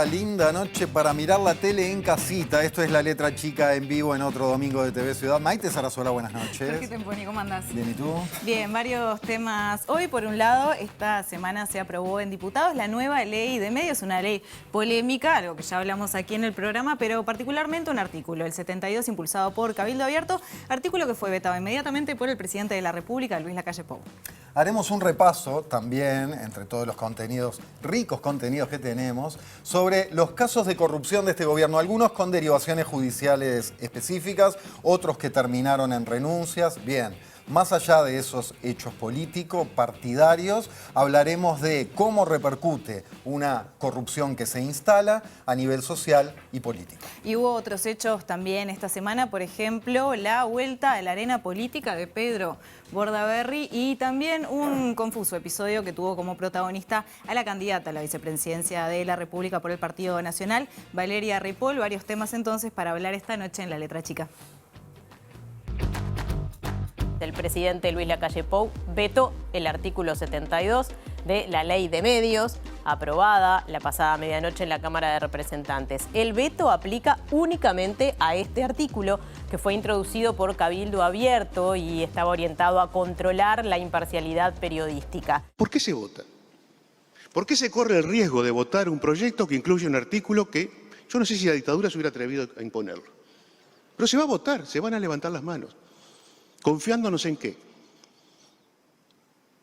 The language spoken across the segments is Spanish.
día, linda noche para mirar la tele en casita. Esto es La Letra Chica en vivo en otro domingo de TV Ciudad. Maite Sarasola, buenas noches. ¿Qué Temponi? ¿Cómo andás? Bien, ¿y tú? Bien, varios temas. Hoy, por un lado, esta semana se aprobó en diputados la nueva ley de medios, una ley polémica, algo que ya hablamos aquí en el programa, pero particularmente un artículo, el 72, impulsado por Cabildo Abierto, artículo que fue vetado inmediatamente por el presidente de la República, Luis Lacalle Pou. Haremos un repaso también, entre todos los contenidos, ricos contenidos que tenemos, sobre los casos de corrupción de este gobierno, algunos con derivaciones judiciales específicas, otros que terminaron en renuncias. Bien, más allá de esos hechos políticos, partidarios, hablaremos de cómo repercute una corrupción que se instala a nivel social y político. Y hubo otros hechos también esta semana, por ejemplo, la vuelta a la arena política de Pedro Bordaberry y también un confuso episodio que tuvo como protagonista a la candidata a la vicepresidencia de la República por el Partido Nacional, Valeria Ripoll. Varios temas entonces para hablar esta noche en La Letra Chica. El presidente Luis Lacalle Pou vetó el artículo 72 de la Ley de Medios, aprobada la pasada medianoche en la Cámara de Representantes. El veto aplica únicamente a este artículo, que fue introducido por Cabildo Abierto y estaba orientado a controlar la imparcialidad periodística. ¿Por qué se vota? ¿Por qué se corre el riesgo de votar un proyecto que incluye un artículo que yo no sé si la dictadura se hubiera atrevido a imponerlo? Pero se va a votar, se van a levantar las manos. ¿Confiándonos en qué?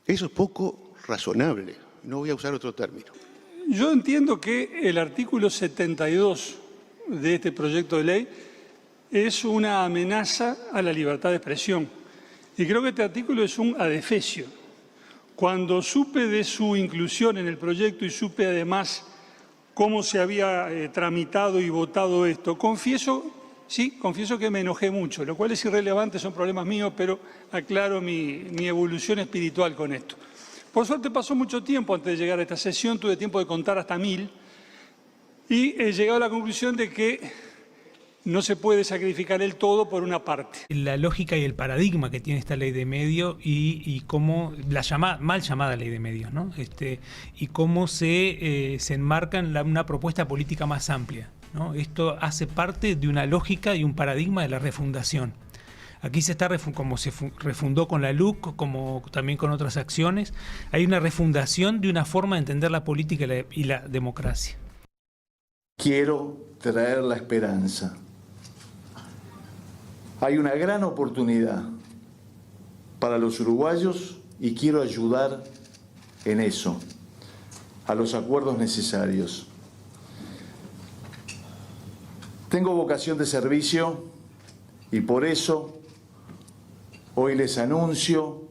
Eso es poco razonable. No voy a usar otro término. Yo entiendo que el artículo 72 de este proyecto de ley es una amenaza a la libertad de expresión. Y creo que este artículo es un adefesio. Cuando supe de su inclusión en el proyecto y supe además cómo se había tramitado y votado esto, confieso que me enojé mucho, lo cual es irrelevante, son problemas míos, pero aclaro mi evolución espiritual con esto. Por suerte pasó mucho tiempo antes de llegar a esta sesión, tuve tiempo de contar hasta 1000 y he llegado a la conclusión de que no se puede sacrificar el todo por una parte. La lógica y el paradigma que tiene esta ley de medios y cómo la mal llamada ley de medios, ¿no? Y cómo se enmarca en una propuesta política más amplia, ¿no? Esto hace parte de una lógica y un paradigma de la refundación. Aquí se está, como se refundó con la LUC, como también con otras acciones, hay una refundación de una forma de entender la política y la democracia. Quiero traer la esperanza. Hay una gran oportunidad para los uruguayos y quiero ayudar en eso, a los acuerdos necesarios. Tengo vocación de servicio y por eso hoy les anuncio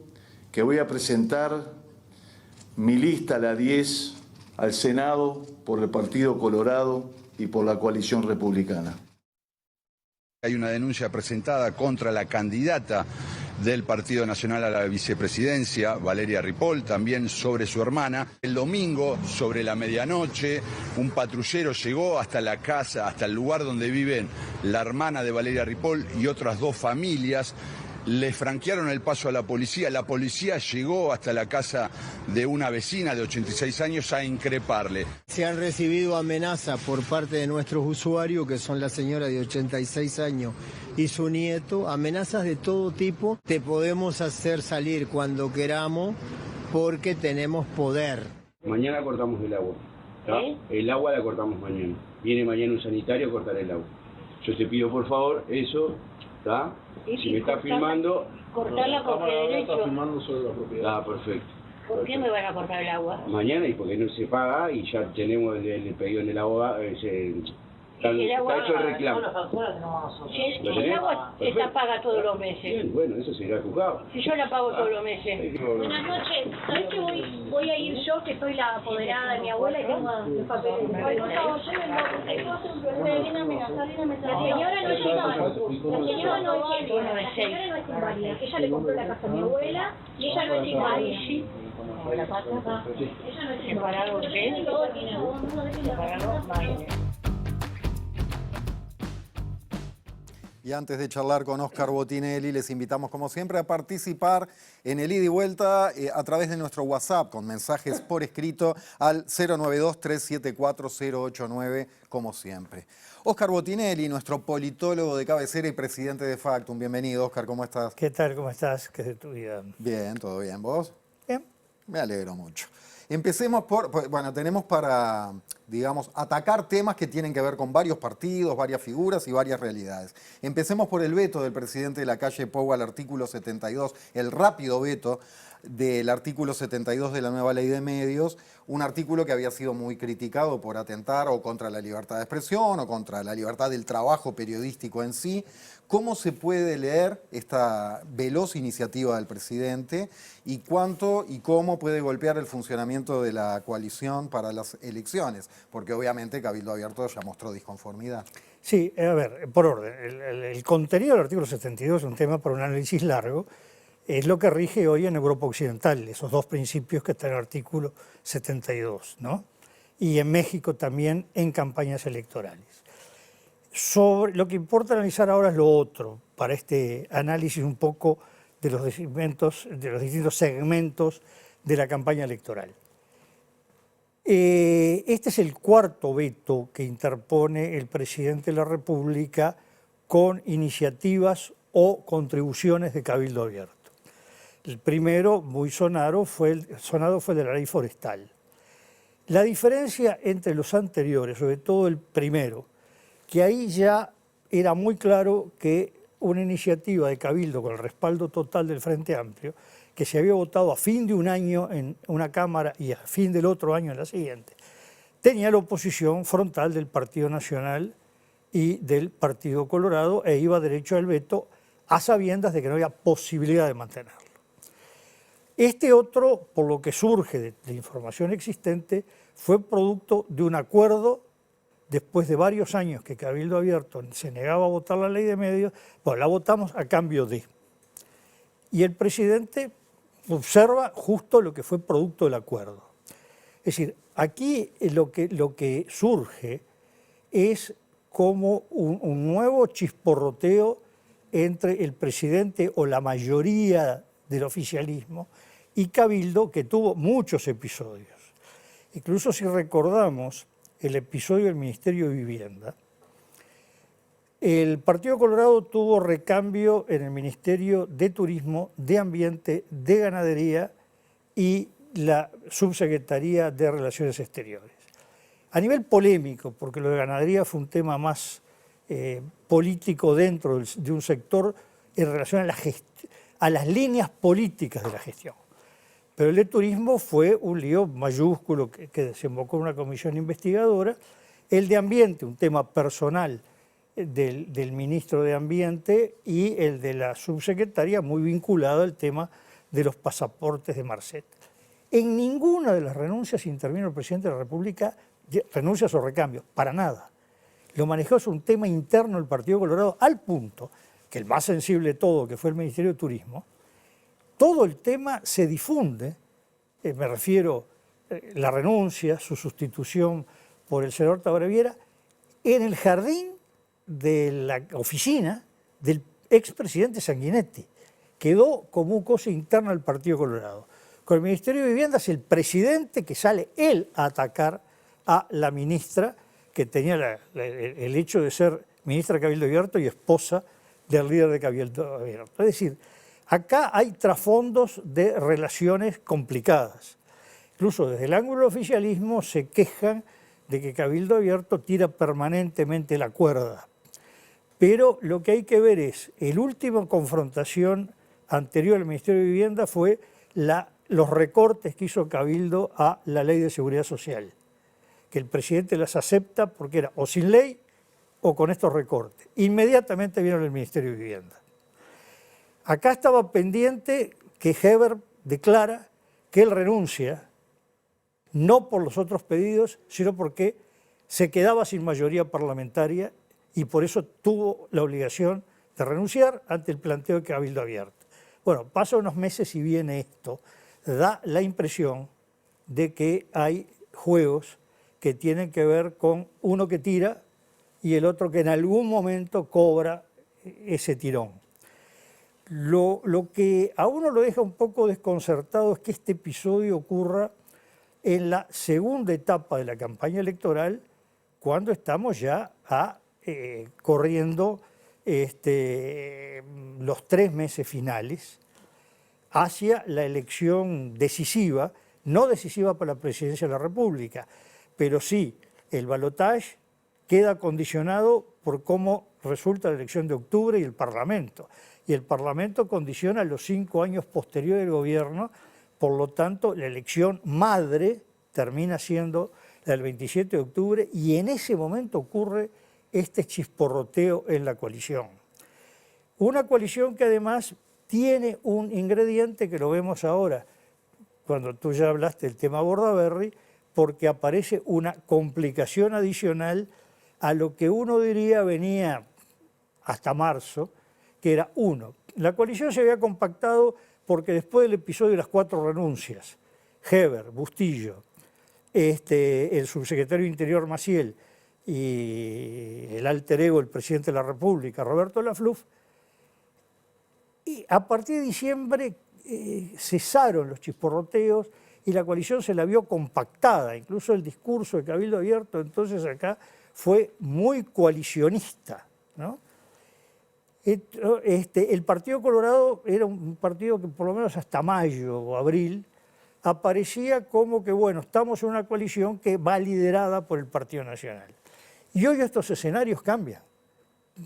que voy a presentar mi lista, la 10, al Senado por el Partido Colorado y por la coalición republicana. Hay una denuncia presentada contra la candidata del Partido Nacional a la vicepresidencia, Valeria Ripoll, también sobre su hermana. El domingo, sobre la medianoche, un patrullero llegó hasta la casa, hasta el lugar donde viven la hermana de Valeria Ripoll y otras dos familias. Le franquearon el paso a la policía llegó hasta la casa de una vecina de 86 años a increparle. Se han recibido amenazas por parte de nuestros usuarios, que son la señora de 86 años y su nieto, amenazas de todo tipo. Te podemos hacer salir cuando queramos porque tenemos poder. Mañana cortamos el agua, ¿está? El agua la cortamos mañana. Viene mañana un sanitario a cortar el agua. Yo te pido por favor eso, ¿está? Si me está filmando... Cortarla porque derecho. Está filmando sobre la propiedad. Ah, perfecto. ¿Por qué me van a cortar el agua? Mañana y porque no se paga y ya tenemos el pedido en el abogado. Está hecho el reclamo. Si el agua está paga todos los meses. Bien, bueno, eso se irá juzgado. Si yo la pago todos los meses. Buenas noches. ¿Sabés que voy a ir yo, que soy la apoderada de mi abuela y tengo los papeles? La señora no es inválida. La señora no es inválida. Ella le compró la casa a mi abuela y ella no es inválida. Ella no es inválida. Y antes de charlar con Óscar Botinelli, les invitamos como siempre a participar en el ida y vuelta a través de nuestro WhatsApp con mensajes por escrito al 092-374-089 como siempre. Óscar Botinelli, nuestro politólogo de cabecera y presidente de Factum. Bienvenido, Óscar, ¿cómo estás? ¿Qué tal? ¿Cómo estás? ¿Qué es de tu vida? Bien, todo bien. ¿Vos? Bien. Me alegro mucho. Empecemos bueno, tenemos para, digamos, atacar temas que tienen que ver con varios partidos, varias figuras y varias realidades. Empecemos por el veto del presidente de la calle Pou al artículo 72, el rápido veto del artículo 72 de la nueva ley de medios, un artículo que había sido muy criticado por atentar o contra la libertad de expresión o contra la libertad del trabajo periodístico en sí. ¿Cómo se puede leer esta veloz iniciativa del presidente y cuánto y cómo puede golpear el funcionamiento de la coalición para las elecciones? Porque obviamente Cabildo Abierto ya mostró disconformidad. Sí, a ver, por orden. El contenido del artículo 72 es un tema para un análisis largo. Es lo que rige hoy en Europa Occidental, esos dos principios que están en el artículo 72, ¿no? Y en México también en campañas electorales. Sobre lo que importa analizar ahora es lo otro, para este análisis un poco de los distintos segmentos de la campaña electoral. Este es el cuarto veto que interpone el presidente de la República con iniciativas o contribuciones de Cabildo Abierto. El primero, muy sonado, fue el de la ley forestal. La diferencia entre los anteriores, sobre todo el primero, que ahí ya era muy claro que una iniciativa de Cabildo con el respaldo total del Frente Amplio, que se había votado a fin de un año en una Cámara y a fin del otro año en la siguiente, tenía la oposición frontal del Partido Nacional y del Partido Colorado e iba derecho al veto a sabiendas de que no había posibilidad de mantenerlo. Este otro, por lo que surge de información existente, fue producto de un acuerdo después de varios años que Cabildo Abierto se negaba a votar la ley de medios. Bueno, la votamos a cambio de. Y el presidente observa justo lo que fue producto del acuerdo. Es decir, aquí lo que surge es como un nuevo chisporroteo entre el presidente o la mayoría del oficialismo y Cabildo, que tuvo muchos episodios. Incluso si recordamos el episodio del Ministerio de Vivienda, el Partido Colorado tuvo recambio en el Ministerio de Turismo, de Ambiente, de Ganadería y la Subsecretaría de Relaciones Exteriores. A nivel polémico, porque lo de Ganadería fue un tema más político dentro de un sector en relación a las líneas políticas de la gestión. Pero el de turismo fue un lío mayúsculo que desembocó en una comisión investigadora. El de ambiente, un tema personal del ministro de Ambiente, y el de la subsecretaria muy vinculado al tema de los pasaportes de Marcet. En ninguna de las renuncias intervino el presidente de la República, renuncias o recambios, para nada. Lo manejó, es un tema interno del Partido Colorado, al punto que el más sensible de todo, que fue el Ministerio de Turismo, todo el tema se difunde, me refiero la renuncia, su sustitución por el senador Tabraviera, en el jardín de la oficina del expresidente Sanguinetti. Quedó como cosa interna del Partido Colorado. Con el Ministerio de Vivienda es el presidente que sale él a atacar a la ministra, que tenía el hecho de ser ministra de Cabildo Abierto y esposa del líder de Cabildo Abierto. Es decir, acá hay trasfondos de relaciones complicadas. Incluso desde el ángulo del oficialismo se quejan de que Cabildo Abierto tira permanentemente la cuerda. Pero lo que hay que ver es, la última confrontación anterior al Ministerio de Vivienda fue los recortes que hizo Cabildo a la Ley de Seguridad Social, que el presidente las acepta porque era o sin ley o con estos recortes. Inmediatamente vino el Ministerio de Vivienda. Acá estaba pendiente que Heber declara que él renuncia, no por los otros pedidos, sino porque se quedaba sin mayoría parlamentaria y por eso tuvo la obligación de renunciar ante el planteo de Cabildo Abierto. Bueno, pasan unos meses y viene esto. Da la impresión de que hay juegos que tienen que ver con uno que tira y el otro que en algún momento cobra ese tirón. Lo que a uno lo deja un poco desconcertado es que este episodio ocurra en la segunda etapa de la campaña electoral, cuando estamos ya corriendo los 3 meses finales hacia la elección decisiva, no decisiva para la presidencia de la República, pero sí el balotaje queda condicionado por cómo resulta la elección de octubre y el Parlamento. Y el Parlamento condiciona los 5 años posteriores del gobierno, por lo tanto la elección madre termina siendo la del 27 de octubre y en ese momento ocurre este chisporroteo en la coalición. Una coalición que además tiene un ingrediente que lo vemos ahora, cuando tú ya hablaste del tema Bordaberry, porque aparece una complicación adicional a lo que uno diría venía hasta marzo, que era la coalición se había compactado porque después del episodio de las 4 renuncias, Heber, Bustillo, el subsecretario de Interior Maciel y el alter ego del presidente de la República, Roberto Lafluf, y a partir de diciembre cesaron los chisporroteos y la coalición se la vio compactada, incluso el discurso de Cabildo Abierto entonces acá fue muy coalicionista, ¿no? El Partido Colorado era un partido que por lo menos hasta mayo o abril aparecía como que, bueno, estamos en una coalición que va liderada por el Partido Nacional. Y hoy estos escenarios cambian.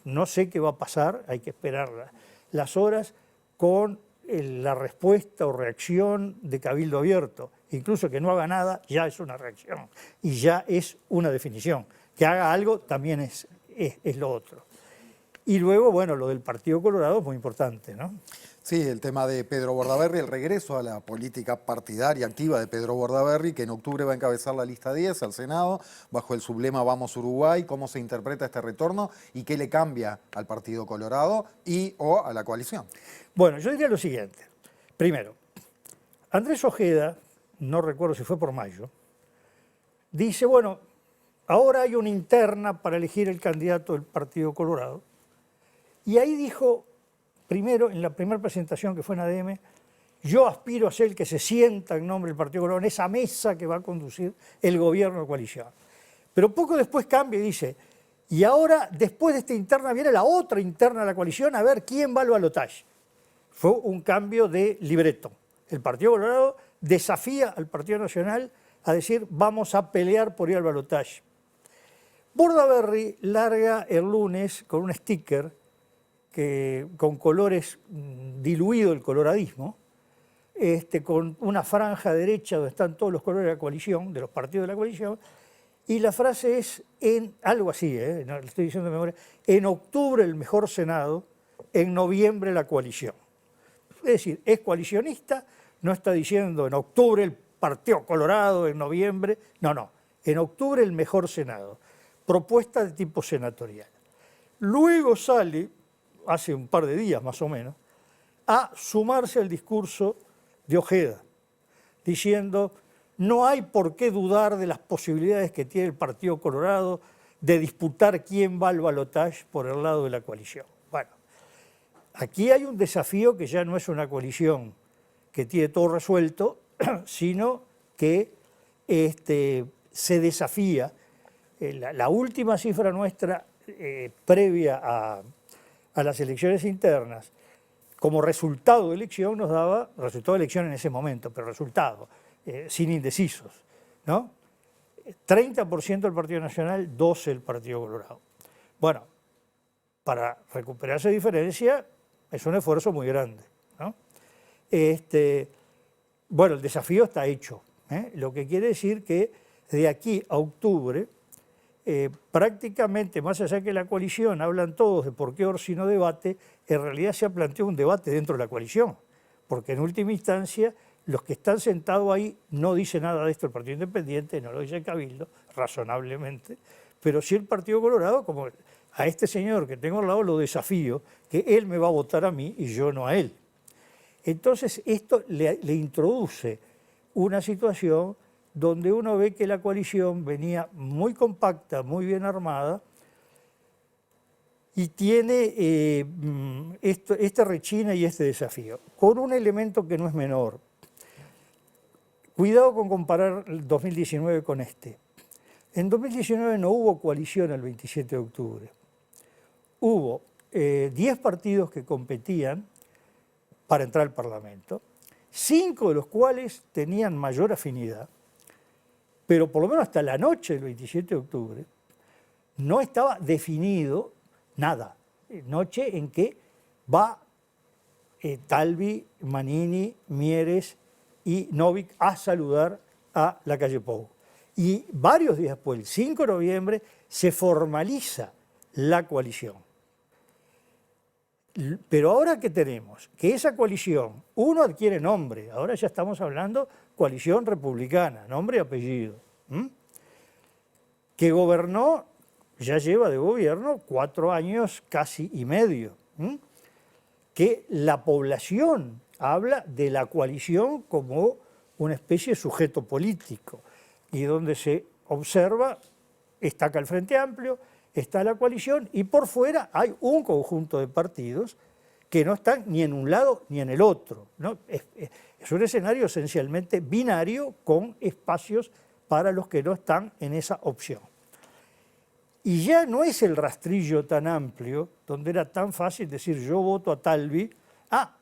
No sé qué va a pasar, hay que esperar las horas con la respuesta o reacción de Cabildo Abierto. Incluso que no haga nada ya es una reacción y ya es una definición. Que haga algo también es lo otro. Y luego, bueno, lo del Partido Colorado es muy importante, ¿no? Sí, el tema de Pedro Bordaberry, el regreso a la política partidaria activa de Pedro Bordaberry, que en octubre va a encabezar la lista 10 al Senado, bajo el sublema Vamos Uruguay, cómo se interpreta este retorno y qué le cambia al Partido Colorado o a la coalición. Bueno, yo diría lo siguiente. Primero, Andrés Ojeda, no recuerdo si fue por mayo, dice, bueno, ahora hay una interna para elegir el candidato del Partido Colorado. Y ahí dijo, primero, en la primera presentación que fue en ADM, yo aspiro a ser el que se sienta en nombre del Partido Colorado en esa mesa que va a conducir el gobierno de coalición. Pero poco después cambia y dice, y ahora, después de esta interna, viene la otra interna de la coalición a ver quién va al balotaje. Fue un cambio de libreto. El Partido Colorado desafía al Partido Nacional a decir, vamos a pelear por ir al balotaje. Bordaberry larga el lunes con un sticker con colores diluido el coloradismo, con una franja derecha donde están todos los colores de la coalición, de los partidos de la coalición, y la frase es algo así, no lo estoy diciendo de memoria, en octubre el mejor Senado, en noviembre la coalición. Es decir, es coalicionista, no está diciendo en octubre el Partido Colorado, en noviembre, no, en octubre el mejor Senado, propuesta de tipo senatorial. Luego sale, hace un par de días más o menos, a sumarse al discurso de Ojeda, diciendo no hay por qué dudar de las posibilidades que tiene el Partido Colorado de disputar quién va al balotaje por el lado de la coalición. Bueno, aquí hay un desafío que ya no es una coalición que tiene todo resuelto, sino que se desafía. La última cifra nuestra previa a las elecciones internas, como resultado de elección nos daba, resultado de elección en ese momento, pero resultado, sin indecisos, ¿no? 30% del Partido Nacional, 12% del Partido Colorado. Bueno, para recuperar esa diferencia es un esfuerzo muy grande, ¿no? Bueno, el desafío está hecho, lo que quiere decir que de aquí a octubre prácticamente, más allá que la coalición, hablan todos de por qué Orsi no debate, en realidad se ha planteado un debate dentro de la coalición, porque en última instancia los que están sentados ahí no dicen nada de esto el Partido Independiente, no lo dice el Cabildo, razonablemente, pero sí el Partido Colorado, como a este señor que tengo al lado lo desafío, que él me va a votar a mí y yo no a él. Entonces esto le introduce una situación donde uno ve que la coalición venía muy compacta, muy bien armada, y tiene este rechina y este desafío, con un elemento que no es menor. Cuidado con comparar el 2019 con este. En 2019 no hubo coalición el 27 de octubre. Hubo 10 partidos que competían para entrar al Parlamento, 5 de los cuales tenían mayor afinidad, pero por lo menos hasta la noche del 27 de octubre no estaba definido nada. Noche en que va Talvi, Manini, Mieres y Novik a saludar a Lacalle Pou. Y varios días después, el 5 de noviembre, se formaliza la coalición. Pero ahora que tenemos, que esa coalición, uno adquiere nombre, ahora ya estamos hablando coalición republicana, nombre y apellido, que gobernó, ya lleva de gobierno 4 años casi y medio, que la población habla de la coalición como una especie de sujeto político, y donde se observa, está acá el Frente Amplio, está la coalición, y por fuera hay un conjunto de partidos que no están ni en un lado ni en el otro, ¿no? Es un escenario esencialmente binario con espacios para los que no están en esa opción. Y ya no es el rastrillo tan amplio, donde era tan fácil decir yo voto a Talvi,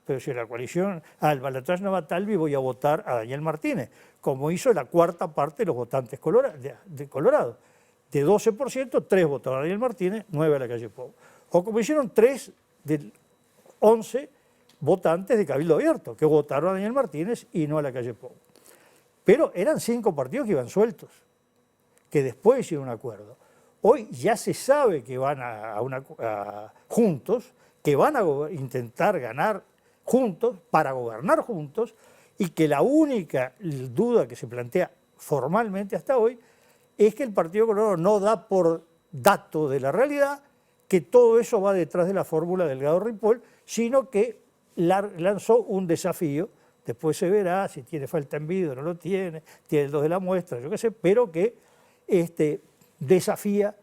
pero si la coalición, al balotaje no va a Talvi, voy a votar a Daniel Martínez, como hizo la cuarta parte de los votantes de Colorado. De 12%, 3 votaron a Daniel Martínez, 9 a Lacalle Pou. O como hicieron 3 de 11 votantes de Cabildo Abierto, que votaron a Daniel Martínez y no a Lacalle Pou. Pero eran 5 partidos que iban sueltos, que después hicieron un acuerdo. Hoy ya se sabe que van juntos, que van a intentar ganar juntos, para gobernar juntos, y que la única duda que se plantea formalmente hasta hoy es que el Partido Colorado no da por dato de la realidad que todo eso va detrás de la fórmula Delgado-Ripoll, sino que lanzó un desafío, después se verá si tiene falta en vida o no lo tiene, tiene el 2 de la muestra, yo qué sé, pero que desafía,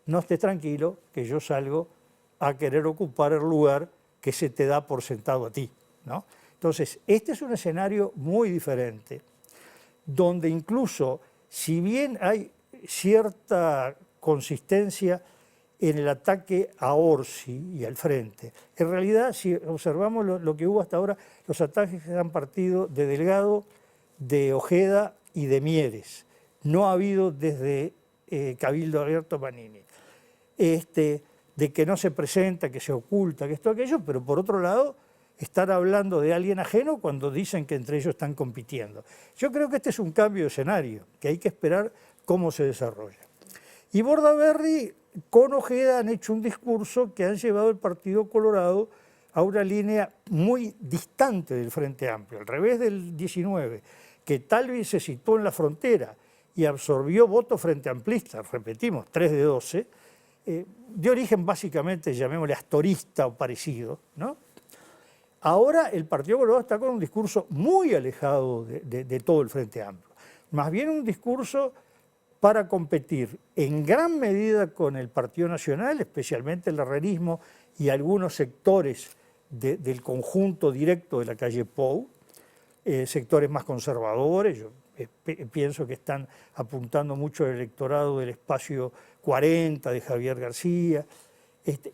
no estés tranquilo, que yo salgo a querer ocupar el lugar que se te da por sentado a ti, ¿no? Entonces, este es un escenario muy diferente, donde incluso, si bien hay cierta consistencia en el ataque a Orsi y al Frente, en realidad, si observamos lo que hubo hasta ahora, los ataques que han partido de Delgado, de Ojeda y de Mieres. No ha habido desde Cabildo Abierto Manini. De que no se presenta, que se oculta, que esto, aquello, pero por otro lado, están hablando de alguien ajeno cuando dicen que entre ellos están compitiendo. Yo creo que este es un cambio de escenario, que hay que esperar cómo se desarrolla. Y Bordaberry con Ojeda han hecho un discurso que han llevado el Partido Colorado a una línea muy distante del Frente Amplio, al revés del 19, que Talvi se situó en la frontera y absorbió votos frente amplistas, repetimos, 3 de 12, de origen básicamente, llamémosle astorista o parecido, ¿no? Ahora el Partido Colorado está con un discurso muy alejado de todo el Frente Amplio, más bien un discurso para competir en gran medida con el Partido Nacional, especialmente el herrerismo y algunos sectores del conjunto directo de Lacalle Pou, sectores más conservadores. Yo pienso que están apuntando mucho al electorado del espacio 40 de Javier García,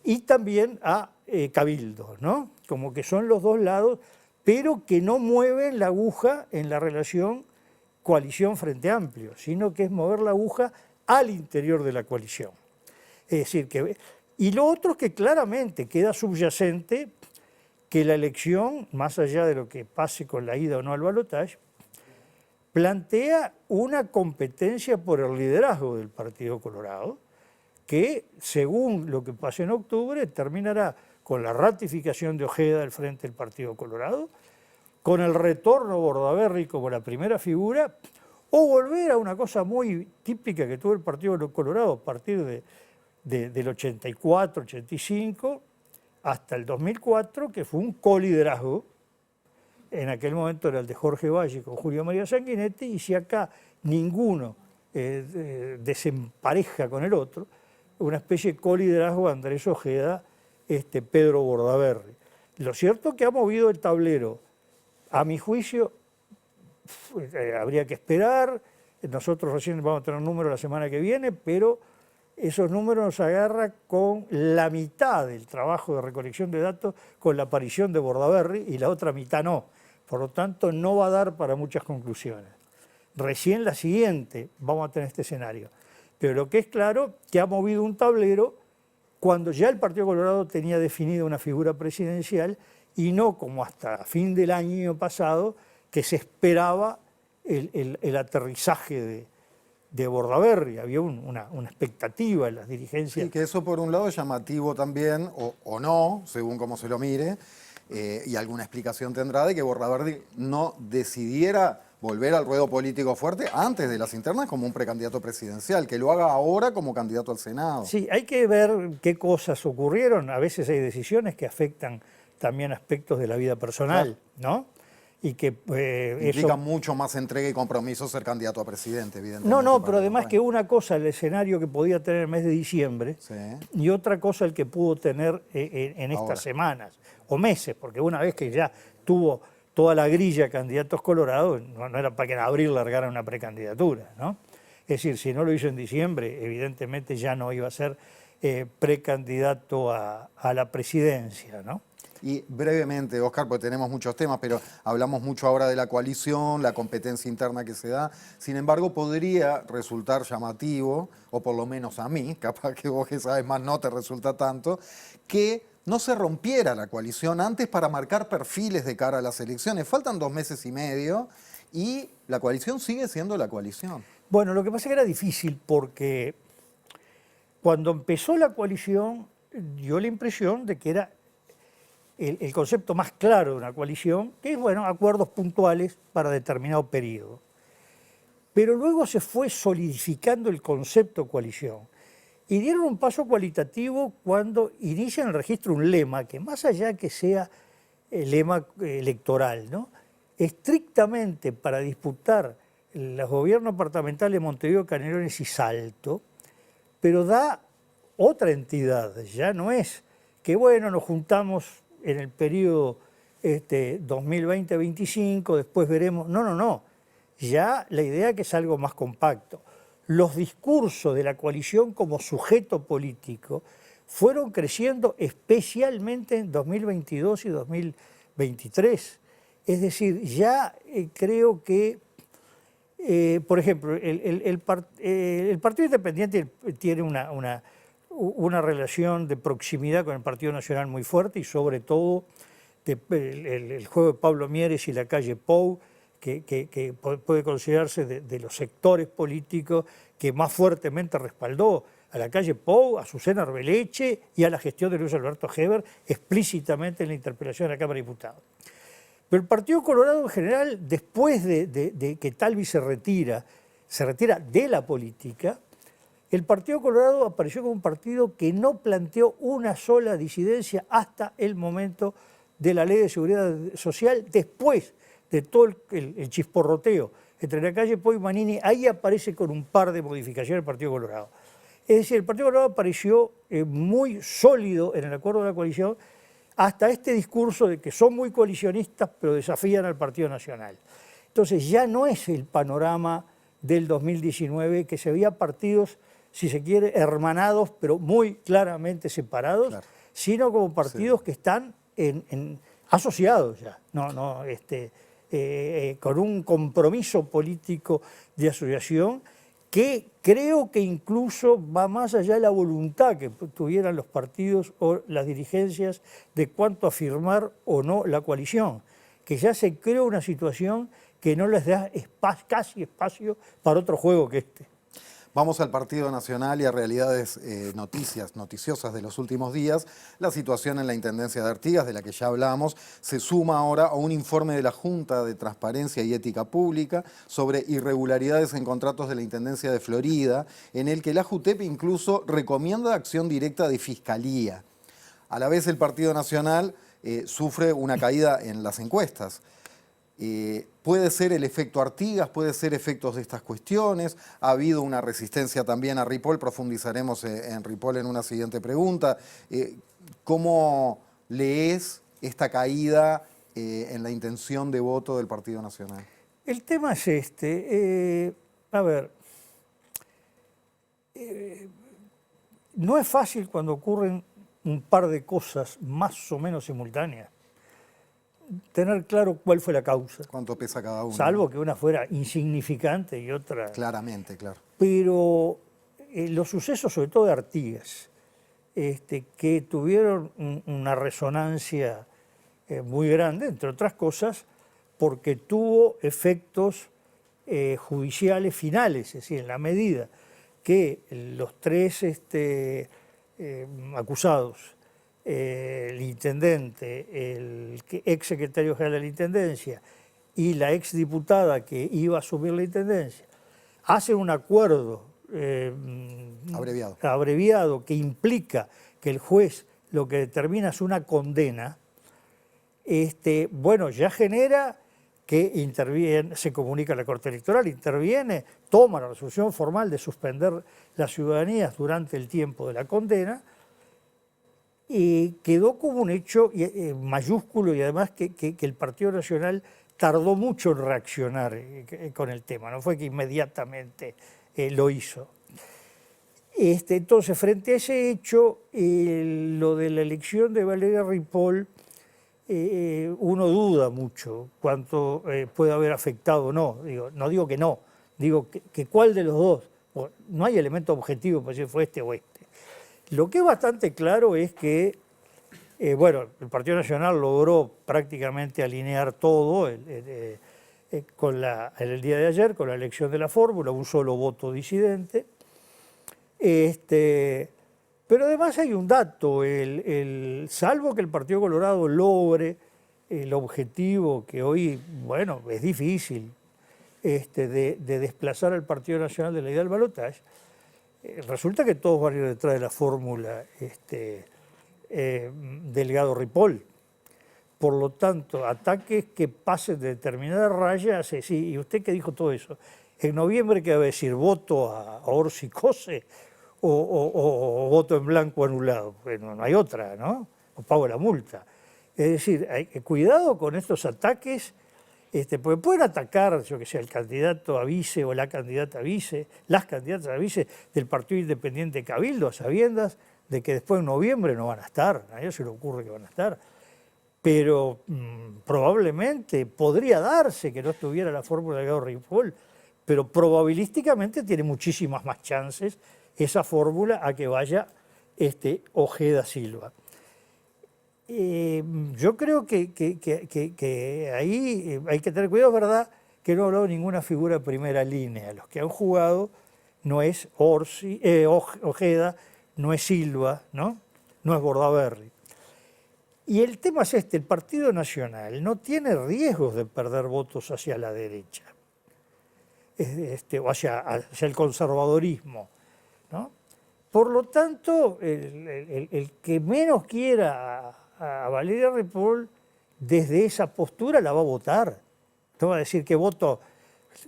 y también a Cabildo, ¿no? Como que son los dos lados, pero que no mueven la aguja en la relación coalición Frente Amplio, sino que es mover la aguja al interior de la coalición. Es decir, y lo otro es que claramente queda subyacente que la elección, más allá de lo que pase con la ida o no al balotaje, plantea una competencia por el liderazgo del Partido Colorado, que según lo que pase en octubre terminará con la ratificación de Ojeda al frente del Partido Colorado, con el retorno a Bordaberry como la primera figura, o volver a una cosa muy típica que tuvo el Partido Colorado a partir del 84, 85, hasta el 2004, que fue un coliderazgo. En aquel momento era el de Jorge Valle con Julio María Sanguinetti, y si acá ninguno desempareja con el otro, una especie de coliderazgo Andrés Ojeda Pedro Bordaberry. Lo cierto es que ha movido el tablero. A mi juicio, habría que esperar. Nosotros recién vamos a tener números la semana que viene, pero esos números nos agarran con la mitad del trabajo de recolección de datos con la aparición de Bordaberry y la otra mitad no. Por lo tanto, no va a dar para muchas conclusiones. Recién la siguiente vamos a tener este escenario. Pero lo que es claro, que ha movido un tablero cuando ya el Partido Colorado tenía definida una figura presidencial y no como hasta fin del año pasado, que se esperaba el aterrizaje de Bordaberry. Había una expectativa en las dirigencias. Sí, que eso por un lado es llamativo también, o no, según cómo se lo mire, y alguna explicación tendrá de que Bordaberry no decidiera volver al ruedo político fuerte antes de las internas como un precandidato presidencial, que lo haga ahora como candidato al Senado. Sí, hay que ver qué cosas ocurrieron. A veces hay decisiones que afectan también aspectos de la vida personal, ¿no? Y que implica eso mucho más entrega y compromiso ser candidato a presidente, evidentemente. No, pero además que una cosa el escenario que podía tener el mes de diciembre y otra cosa el que pudo tener en estas semanas o meses, porque una vez que ya tuvo toda la grilla de candidatos colorados, no era para que en abril largaran una precandidatura, ¿no? Es decir, si no lo hizo en diciembre, evidentemente ya no iba a ser precandidato a la presidencia, ¿no? Y brevemente, Oscar, porque tenemos muchos temas, pero hablamos mucho ahora de la coalición, la competencia interna que se da. Sin embargo, podría resultar llamativo, o por lo menos a mí, capaz que vos que sabes más no te resulta tanto, que no se rompiera la coalición antes para marcar perfiles de cara a las elecciones. Faltan 2 meses y medio y la coalición sigue siendo la coalición. Bueno, lo que pasa es que era difícil porque cuando empezó la coalición dio la impresión de que era el concepto más claro de una coalición, que es, bueno, acuerdos puntuales para determinado periodo. Pero luego se fue solidificando el concepto coalición y dieron un paso cualitativo cuando inician el registro un lema que, más allá que sea el lema electoral, ¿no?, estrictamente para disputar los gobiernos departamentales de Montevideo, Canelones y Salto, pero da otra entidad, ya no es que, bueno, nos juntamos en el periodo 2020-25, después veremos. No. Ya la idea es que es algo más compacto. Los discursos de la coalición como sujeto político fueron creciendo especialmente en 2022 y 2023. Es decir, ya creo que, por ejemplo, el Partido Independiente tiene una relación de proximidad con el Partido Nacional muy fuerte y sobre todo el juego de Pablo Mieres y la calle Pou, que puede considerarse de los sectores políticos que más fuertemente respaldó a la calle Pou, a Susana Arbeleche y a la gestión de Luis Alberto Heber explícitamente en la interpelación de la Cámara de Diputados. Pero el Partido Colorado en general, después de que Talvi se retira de la política, el Partido Colorado apareció como un partido que no planteó una sola disidencia hasta el momento de la Ley de Seguridad Social, después de todo el chisporroteo entre la calle Pou y Manini. Ahí aparece con un par de modificaciones el Partido Colorado. Es decir, el Partido Colorado apareció muy sólido en el acuerdo de la coalición hasta este discurso de que son muy coalicionistas pero desafían al Partido Nacional. Entonces ya no es el panorama del 2019, que se veía partidos, si se quiere, hermanados, pero muy claramente separados, sino como partidos que están asociados ya, con un compromiso político de asociación que creo que incluso va más allá de la voluntad que tuvieran los partidos o las dirigencias de cuánto afirmar o no la coalición, que ya se creó una situación que no les da casi espacio para otro juego que este. Vamos al Partido Nacional y a realidades noticiosas de los últimos días. La situación en la Intendencia de Artigas, de la que ya hablamos, se suma ahora a un informe de la Junta de Transparencia y Ética Pública sobre irregularidades en contratos de la Intendencia de Florida, en el que la JUTEP incluso recomienda acción directa de Fiscalía. A la vez el Partido Nacional sufre una caída en las encuestas. Puede ser el efecto Artigas, puede ser efectos de estas cuestiones. Ha habido una resistencia también a Ripoll, profundizaremos en Ripoll en una siguiente pregunta. ¿Cómo lees esta caída en la intención de voto del Partido Nacional? El tema es este. A ver, no es fácil cuando ocurren un par de cosas más o menos simultáneas tener claro cuál fue la causa. ¿Cuánto pesa cada uno? Salvo que una fuera insignificante y otra... Claramente, claro. Pero los sucesos, sobre todo de Artigas, que tuvieron una resonancia muy grande, entre otras cosas, porque tuvo efectos judiciales finales, es decir, en la medida que los tres acusados, el intendente, el ex secretario general de la Intendencia y la ex diputada que iba a asumir la Intendencia, hacen un acuerdo abreviado que implica que el juez lo que determina es una condena, bueno, ya genera que interviene, se comunica a la Corte Electoral, interviene, toma la resolución formal de suspender las ciudadanías durante el tiempo de la condena, y quedó como un hecho mayúsculo y además que el Partido Nacional tardó mucho en reaccionar con el tema, no fue que inmediatamente lo hizo. Entonces, frente a ese hecho, lo de la elección de Valeria Ripoll, uno duda mucho cuánto puede haber afectado o no. No digo que no, digo que cuál de los dos. Bueno, no hay elemento objetivo para decir fue este o este. Lo que es bastante claro es que, bueno, el Partido Nacional logró prácticamente alinear todo en el día de ayer con la elección de la fórmula, un solo voto disidente. Pero además hay un dato, salvo que el Partido Colorado logre el objetivo que hoy, bueno, es difícil, de desplazar al Partido Nacional de la idea del balotaje, resulta que todos van a ir detrás de la fórmula Delgado-Ripoll. Por lo tanto, ataques que pasen de determinada raya, sí, ¿y usted qué dijo todo eso? En noviembre, ¿qué va a decir? ¿Voto a Orsi Cose o voto en blanco anulado? Bueno, no hay otra, ¿no? O pago la multa. Es decir, cuidado con estos ataques, porque pueden atacar, yo que sé, al candidato a vice o la candidata a vice, las candidatas a vice del Partido Independiente Cabildo, a sabiendas de que después en noviembre no van a estar, a ellos se les ocurre que van a estar. Pero probablemente podría darse que no estuviera la fórmula de Delgado-Ripoll, pero probabilísticamente tiene muchísimas más chances esa fórmula a que vaya Ojeda-Silva. Yo creo que ahí hay que tener cuidado, es verdad que no ha hablado ninguna figura de primera línea. Los que han jugado no es Ojeda, no es Silva, ¿no? No es Bordaberry. Y el tema es el Partido Nacional no tiene riesgos de perder votos hacia la derecha, o hacia el conservadorismo, ¿no? Por lo tanto, el que menos quiera a Valeria Ripoll desde esa postura la va a votar. No va a decir que voto,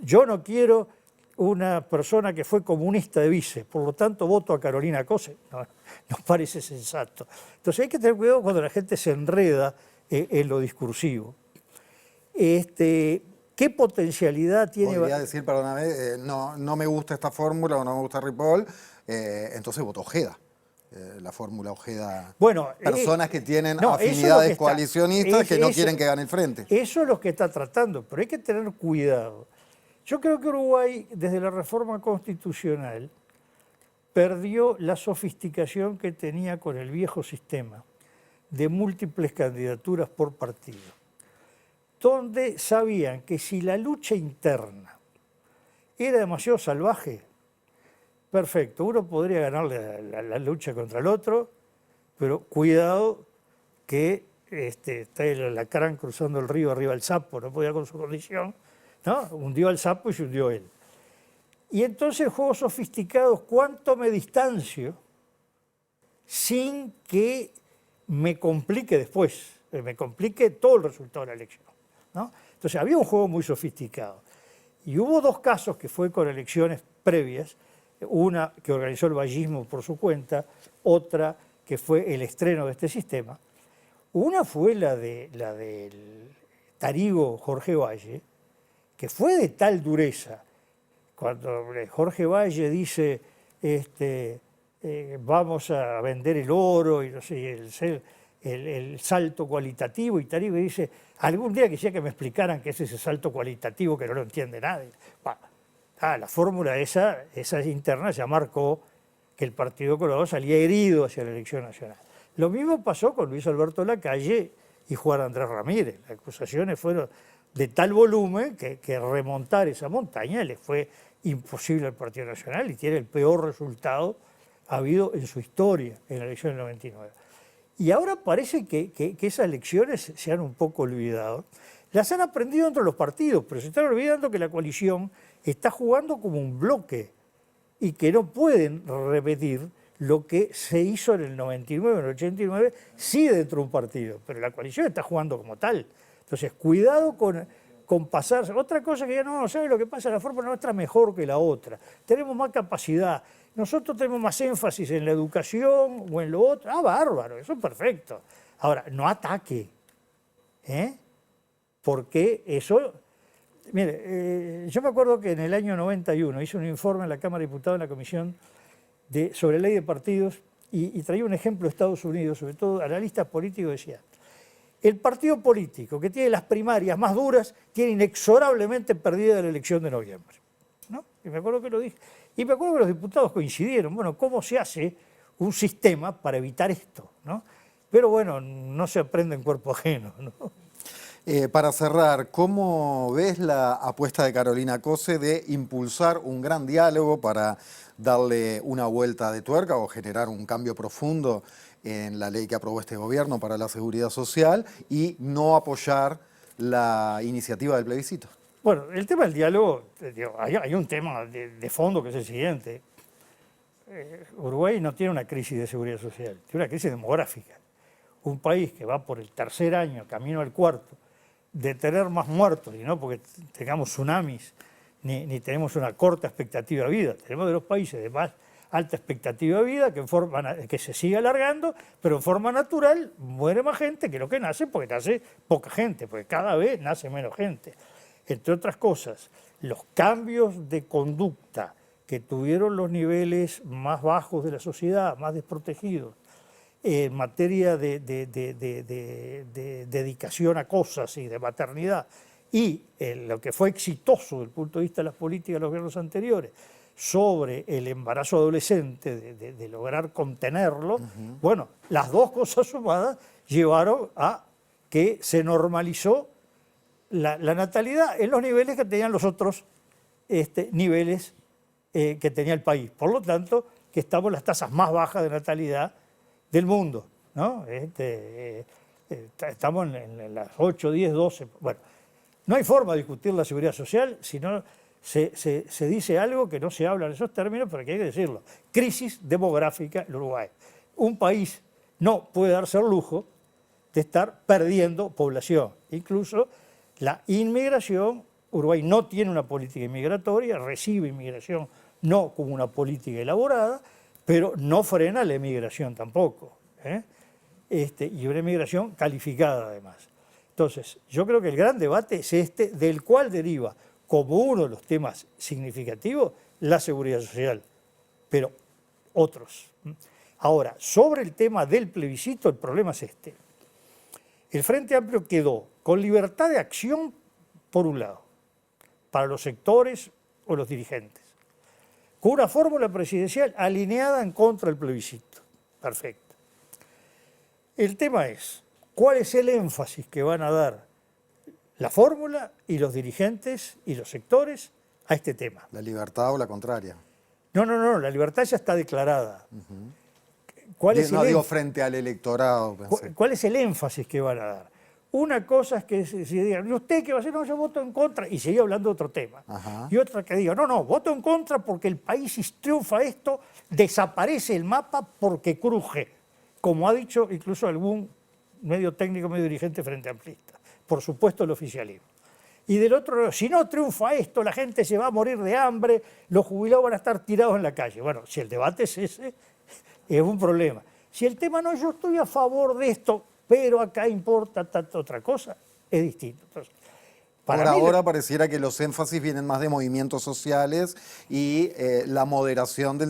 yo no quiero una persona que fue comunista de vice, por lo tanto voto a Carolina Cose. No parece sensato. Entonces hay que tener cuidado cuando la gente se enreda en lo discursivo. ¿Qué potencialidad tiene? Podría decir, perdóname, no me gusta esta fórmula o no me gusta Ripoll, entonces voto Ojeda. La fórmula Ojeda. Bueno, personas que tienen afinidades coalicionistas que no quieren que gane el frente. Eso es lo que está tratando, pero hay que tener cuidado. Yo creo que Uruguay, desde la reforma constitucional, perdió la sofisticación que tenía con el viejo sistema de múltiples candidaturas por partido, donde sabían que si la lucha interna era demasiado salvaje, perfecto, uno podría ganarle la lucha contra el otro, pero cuidado que está el alacrán cruzando el río arriba del sapo, no podía con su condición, ¿no? Hundió al sapo y se hundió él. Y entonces juegos sofisticados, ¿cuánto me distancio sin que me complique después? Me complique todo el resultado de la elección, ¿no? Entonces había un juego muy sofisticado. Y hubo dos casos que fue con elecciones previas, una que organizó el vallismo por su cuenta, otra que fue el estreno de este sistema. Una fue la del tarigo Jorge Valle, que fue de tal dureza. Cuando Jorge Valle dice, vamos a vender el oro y no sé, el salto cualitativo, y Tarigo dice, algún día quisiera que me explicaran qué es ese salto cualitativo que no lo entiende nadie. Bueno, la fórmula esa interna ya marcó que el Partido Colorado salía herido hacia la elección nacional. Lo mismo pasó con Luis Alberto Lacalle y Juan Andrés Ramírez. Las acusaciones fueron de tal volumen que remontar esa montaña le fue imposible al Partido Nacional y tiene el peor resultado habido en su historia en la elección del 99. Y ahora parece que esas elecciones se han un poco olvidado. Las han aprendido entre los partidos, pero se están olvidando que la coalición está jugando como un bloque y que no pueden repetir lo que se hizo en el 99, en el 89, sí dentro de un partido, pero la coalición está jugando como tal. Entonces, cuidado con pasarse. Otra cosa que ya no, ¿sabe lo que pasa? La fórmula nuestra es mejor que la otra. Tenemos más capacidad. Nosotros tenemos más énfasis en la educación o en lo otro. Ah, bárbaro, eso es perfecto. Ahora, no ataque. Porque eso... Mire, yo me acuerdo que en el año 91 hice un informe en la Cámara de Diputados, en la Comisión sobre ley de partidos, y traía un ejemplo de Estados Unidos, sobre todo analistas políticos decían, el partido político que tiene las primarias más duras tiene inexorablemente perdida la elección de noviembre. ¿No? Y me acuerdo que lo dije. Y me acuerdo que los diputados coincidieron. Bueno, ¿cómo se hace un sistema para evitar esto? ¿No? Pero bueno, no se aprende en cuerpo ajeno, ¿no? Para cerrar, ¿cómo ves la apuesta de Carolina Cose de impulsar un gran diálogo para darle una vuelta de tuerca o generar un cambio profundo en la ley que aprobó este gobierno para la seguridad social y no apoyar la iniciativa del plebiscito? Bueno, el tema del diálogo, hay un tema de fondo que es el siguiente. Uruguay no tiene una crisis de seguridad social, tiene una crisis demográfica. Un país que va por el tercer año, camino al cuarto, de tener más muertos, y no porque tengamos tsunamis, ni tenemos una corta expectativa de vida. Tenemos de los países de más alta expectativa de vida que se sigue alargando, pero en forma natural muere más gente que lo que nace, porque nace poca gente, porque cada vez nace menos gente. Entre otras cosas, los cambios de conducta que tuvieron los niveles más bajos de la sociedad, más desprotegidos, en materia de dedicación a cosas y de maternidad, y lo que fue exitoso desde el punto de vista de las políticas de los gobiernos anteriores, sobre el embarazo adolescente, de lograr contenerlo, bueno, las dos cosas sumadas llevaron a que se normalizó la natalidad en los niveles que tenían los otros niveles que tenía el país. Por lo tanto, que estamos en las tasas más bajas de natalidad del mundo, ¿no? Estamos en las 8, 10, 12. Bueno, no hay forma de discutir la seguridad social si no se dice algo que no se habla en esos términos, pero que hay que decirlo. Crisis demográfica en Uruguay. Un país no puede darse el lujo de estar perdiendo población. Incluso la inmigración, Uruguay no tiene una política inmigratoria, recibe inmigración no como una política elaborada, pero no frena la emigración tampoco, y una emigración calificada además. Entonces, yo creo que el gran debate es del cual deriva como uno de los temas significativos la seguridad social, pero otros. Ahora, sobre el tema del plebiscito, el problema es este. El Frente Amplio quedó con libertad de acción, por un lado, para los sectores o los dirigentes, con una fórmula presidencial alineada en contra del plebiscito. Perfecto. El tema es, ¿cuál es el énfasis que van a dar la fórmula y los dirigentes y los sectores a este tema? ¿La libertad o la contraria? No, la libertad ya está declarada. Digo frente al electorado. ¿Cuál es el énfasis que van a dar? Una cosa es que se digan, ¿y usted qué va a hacer? No, yo voto en contra, y sigue hablando de otro tema. Ajá. Y otra que diga, no, voto en contra porque el país, si triunfa esto, desaparece el mapa porque cruje, como ha dicho incluso algún medio técnico, medio dirigente frente amplista. Por supuesto el oficialismo. Y del otro lado, si no triunfa esto, la gente se va a morir de hambre, los jubilados van a estar tirados en la calle. Bueno, si el debate es ese, es un problema. Si el tema no, yo estoy a favor de esto, pero acá importa tanta otra cosa, es distinto. Entonces, Por ahora pareciera que los énfasis vienen más de movimientos sociales y la moderación de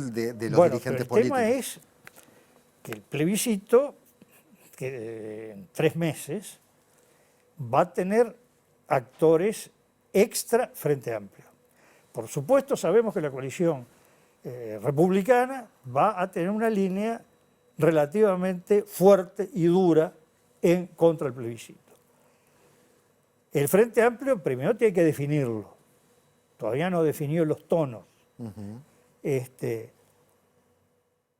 los dirigentes políticos. El tema es que el plebiscito, que en 3 meses, va a tener actores extra Frente Amplio. Por supuesto, sabemos que la coalición republicana va a tener una línea relativamente fuerte y dura en contra del plebiscito. El Frente Amplio primero tiene que definirlo. Todavía no definió los tonos.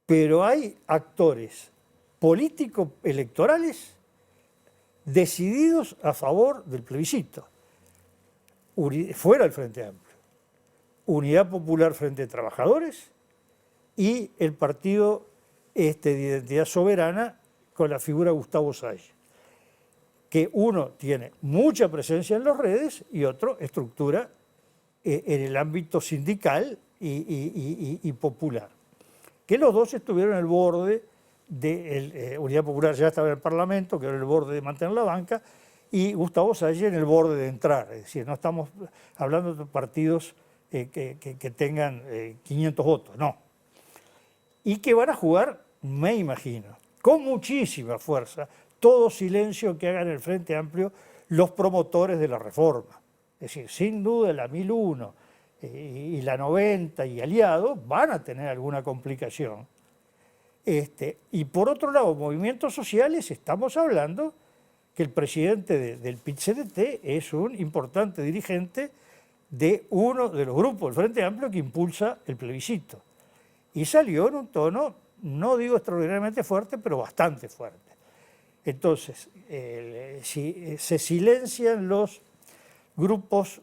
Pero hay actores políticos electorales decididos a favor del plebiscito. Fuera del Frente Amplio. Unidad Popular Frente a Trabajadores y el Partido de Identidad Soberana con la figura de Gustavo Salla, que uno tiene mucha presencia en las redes y otro estructura en el ámbito sindical y popular. Que los dos estuvieron en el borde de Unidad Popular, ya estaba en el Parlamento, que era el borde de mantener la banca, y Gustavo Salla en el borde de entrar. Es decir, no estamos hablando de partidos que tengan 500 votos, no. Y que van a jugar, me imagino, con muchísima fuerza, todo silencio que hagan el Frente Amplio los promotores de la reforma. Es decir, sin duda la 1001 y la 90 y aliados van a tener alguna complicación. Y por otro lado, movimientos sociales, estamos hablando que el presidente del PIT-CNT es un importante dirigente de uno de los grupos del Frente Amplio que impulsa el plebiscito. Y salió en un tono, no digo extraordinariamente fuerte, pero bastante fuerte. Entonces, si se silencian los grupos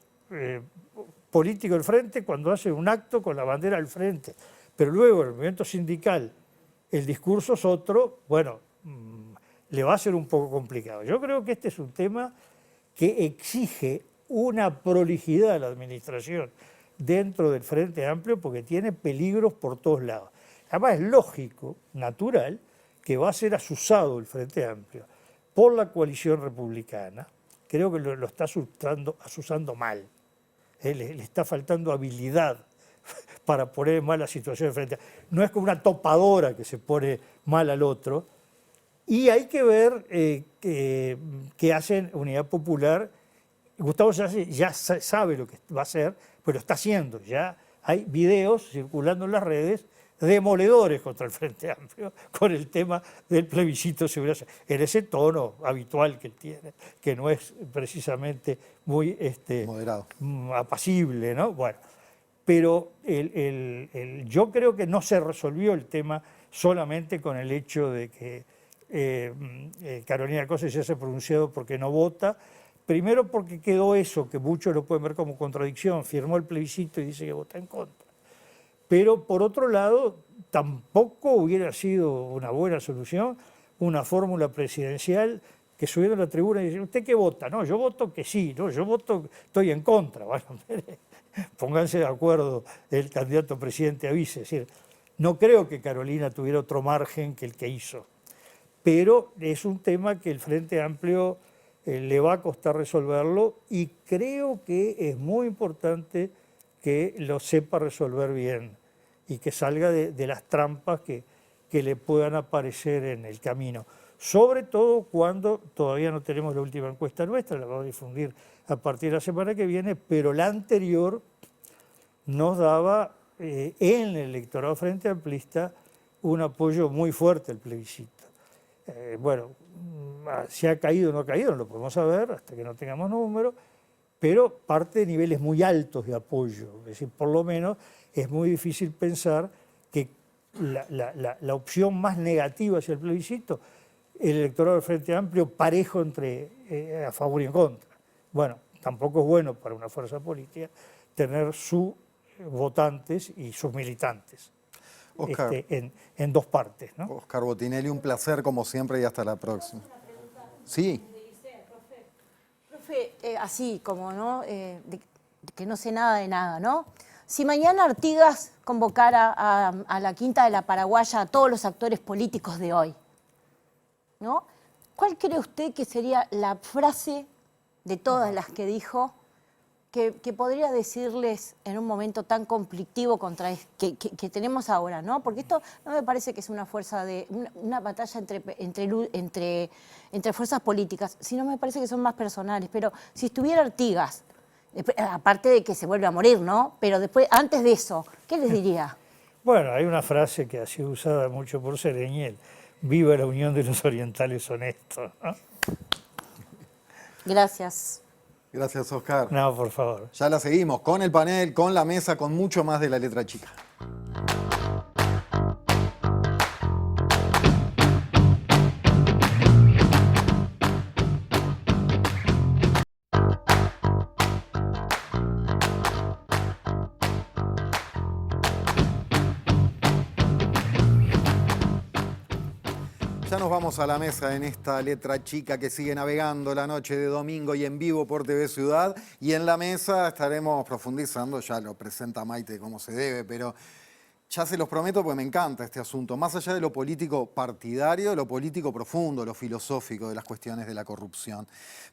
políticos del Frente cuando hacen un acto con la bandera al frente, pero luego el movimiento sindical, el discurso es otro, bueno, le va a ser un poco complicado. Yo creo que este es un tema que exige una prolijidad de la administración dentro del Frente Amplio porque tiene peligros por todos lados. Además es lógico, natural, que va a ser asusado el Frente Amplio por la coalición republicana. Creo que lo está asusando mal. Le está faltando habilidad para poner en mala situación el Frente Amplio. No es como una topadora que se pone mal al otro. Y hay que ver qué hacen Unidad Popular. Gustavo ya sabe lo que va a hacer, pero lo está haciendo. Ya hay videos circulando en las redes demoledores contra el Frente Amplio con el tema del plebiscito de seguridad, en ese tono habitual que él tiene, que no es precisamente muy moderado, apacible, ¿no? Bueno, pero yo creo que no se resolvió el tema solamente con el hecho de que Carolina Cose ya se ha pronunciado porque no vota. Primero porque quedó eso, que muchos lo pueden ver como contradicción, firmó el plebiscito y dice que vota en contra. Pero por otro lado, tampoco hubiera sido una buena solución una fórmula presidencial que subiera a la tribuna y dice, ¿usted qué vota? No, yo voto que sí, no, yo voto, estoy en contra. Bueno, pónganse de acuerdo el candidato presidente a vice. Es decir, no creo que Carolina tuviera otro margen que el que hizo. Pero es un tema que el Frente Amplio le va a costar resolverlo y creo que es muy importante que lo sepa resolver bien y que salga de las trampas que le puedan aparecer en el camino. Sobre todo cuando todavía no tenemos la última encuesta nuestra, la vamos a difundir a partir de la semana que viene, pero la anterior nos daba en el electorado frente amplista un apoyo muy fuerte al plebiscito. Bueno, si ha caído o no ha caído, no lo podemos saber hasta que no tengamos números, pero parte de niveles muy altos de apoyo. Es decir, por lo menos es muy difícil pensar que la opción más negativa hacia el plebiscito, el electorado del Frente Amplio parejo entre a favor y en contra. Bueno, tampoco es bueno para una fuerza política tener sus votantes y sus militantes. Oscar, en dos partes, ¿no? Oscar Botinelli, un placer como siempre y hasta la próxima. Sí. Profe, así como, ¿no? De que no sé nada de nada, ¿no? Si mañana Artigas convocara a la Quinta de la Paraguaya a todos los actores políticos de hoy, ¿no? ¿Cuál cree usted que sería la frase de todas las que dijo que podría decirles en un momento tan conflictivo que tenemos ahora, ¿no? Porque esto no me parece que es una fuerza de una batalla entre fuerzas políticas, sino me parece que son más personales. Pero si estuviera Artigas, aparte de que se vuelve a morir, ¿no? Pero después, antes de eso, ¿qué les diría? Bueno, hay una frase que ha sido usada mucho por Sereñel: viva la unión de los orientales honestos, ¿no? Gracias. Gracias, Oscar. No, por favor. Ya la seguimos con el panel, con la mesa, con mucho más de La Letra Chica. Ya nos vamos a la mesa en esta Letra Chica que sigue navegando la noche de domingo y en vivo por TV Ciudad. Y en la mesa estaremos profundizando, ya lo presenta Maite como se debe, pero ya se los prometo porque me encanta este asunto. Más allá de lo político partidario, lo político profundo, lo filosófico de las cuestiones de la corrupción.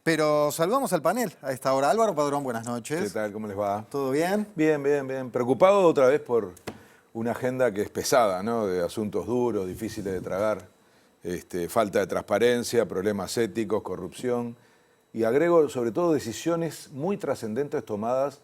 Pero saludamos al panel a esta hora. Álvaro Padrón, buenas noches. ¿Qué tal? ¿Cómo les va? ¿Todo bien? Bien, bien, bien. Preocupado otra vez por una agenda que es pesada, ¿no? De asuntos duros, difíciles de tragar. Falta de transparencia, problemas éticos, corrupción. Y agrego, sobre todo, decisiones muy trascendentes tomadas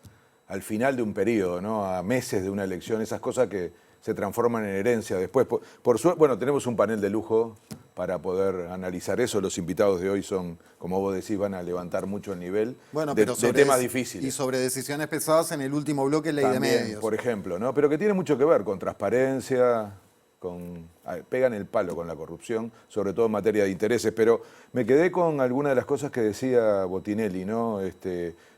al final de un periodo, ¿no? A meses de una elección, esas cosas que se transforman en herencia después. Por suerte, bueno, tenemos un panel de lujo para poder analizar eso. Los invitados de hoy son, como vos decís, van a levantar mucho el nivel de temas difíciles. Y sobre decisiones pesadas en el último bloque, ley También, de medios. Por ejemplo, ¿no? Pero que tiene mucho que ver con transparencia, pegan el palo con la corrupción, sobre todo en materia de intereses. Pero me quedé con algunas de las cosas que decía Botinelli, ¿no?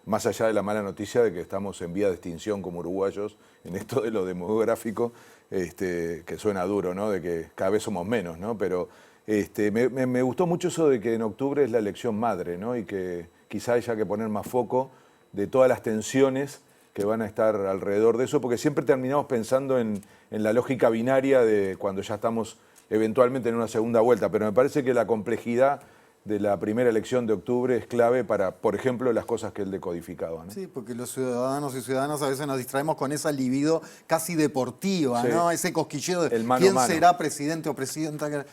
Más allá de la mala noticia de que estamos en vía de extinción como uruguayos en esto de lo demográfico, que suena duro, ¿no? De que cada vez somos menos, ¿no? Pero me gustó mucho eso de que en octubre es la elección madre, ¿no? Y que quizá haya que poner más foco de todas las tensiones que van a estar alrededor de eso, porque siempre terminamos pensando en la lógica binaria de cuando ya estamos eventualmente en una segunda vuelta, pero me parece que la complejidad de la primera elección de octubre es clave para, por ejemplo, las cosas que él decodificaba, ¿no? Sí, porque los ciudadanos y ciudadanas a veces nos distraemos con esa libido casi deportiva, sí, ¿no? Ese cosquilleo de quién será presidente o presidenta.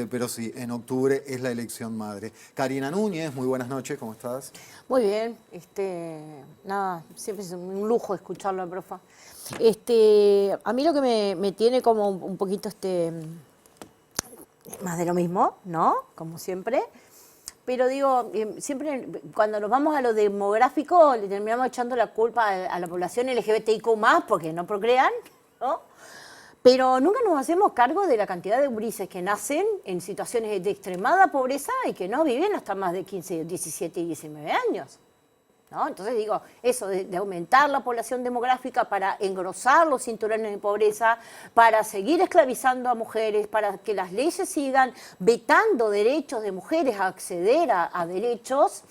Pero sí, en octubre es la elección madre. Karina Núñez, muy buenas noches, ¿cómo estás? Muy bien, nada, siempre es un lujo escucharlo al profe. A mí lo que me tiene como un poquito más de lo mismo, ¿no? Como siempre. Pero digo, siempre cuando nos vamos a lo demográfico le terminamos echando la culpa a la población LGBTIQ+, porque no procrean, ¿no? Pero nunca nos hacemos cargo de la cantidad de gurises que nacen en situaciones de extremada pobreza y que no viven hasta más de 15, 17 y 19 años, ¿no? Entonces digo, eso de aumentar la población demográfica para engrosar los cinturones de pobreza, para seguir esclavizando a mujeres, para que las leyes sigan vetando derechos de mujeres a acceder a derechos.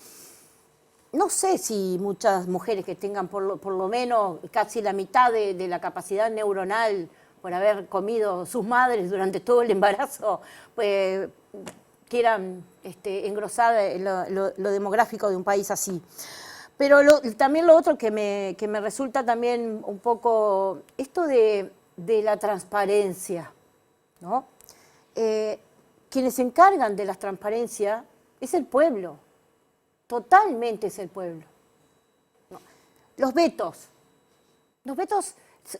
No sé si muchas mujeres que tengan por lo menos casi la mitad de la capacidad neuronal por haber comido sus madres durante todo el embarazo, pues quieran engrosar lo demográfico de un país así. Pero también lo otro que me resulta también un poco esto de la transparencia, ¿no? Quienes se encargan de la transparencia es el pueblo, totalmente es el pueblo. ¿No? Los vetos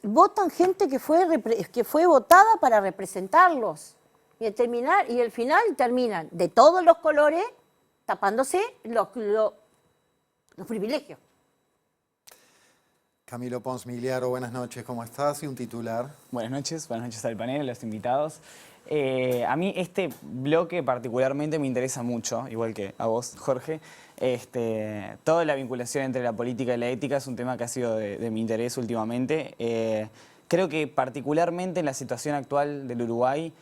votan gente que fue votada para representarlos y al final terminan de todos los colores tapándose los privilegios. Camilo Pons Migliaro, buenas noches, ¿cómo estás? Y un titular. Buenas noches al panel, a los invitados. A mí este bloque particularmente me interesa mucho, igual que a vos, Jorge. Toda la vinculación entre la política y la ética es un tema que ha sido de mi interés últimamente. Creo que particularmente en la situación actual del Uruguay,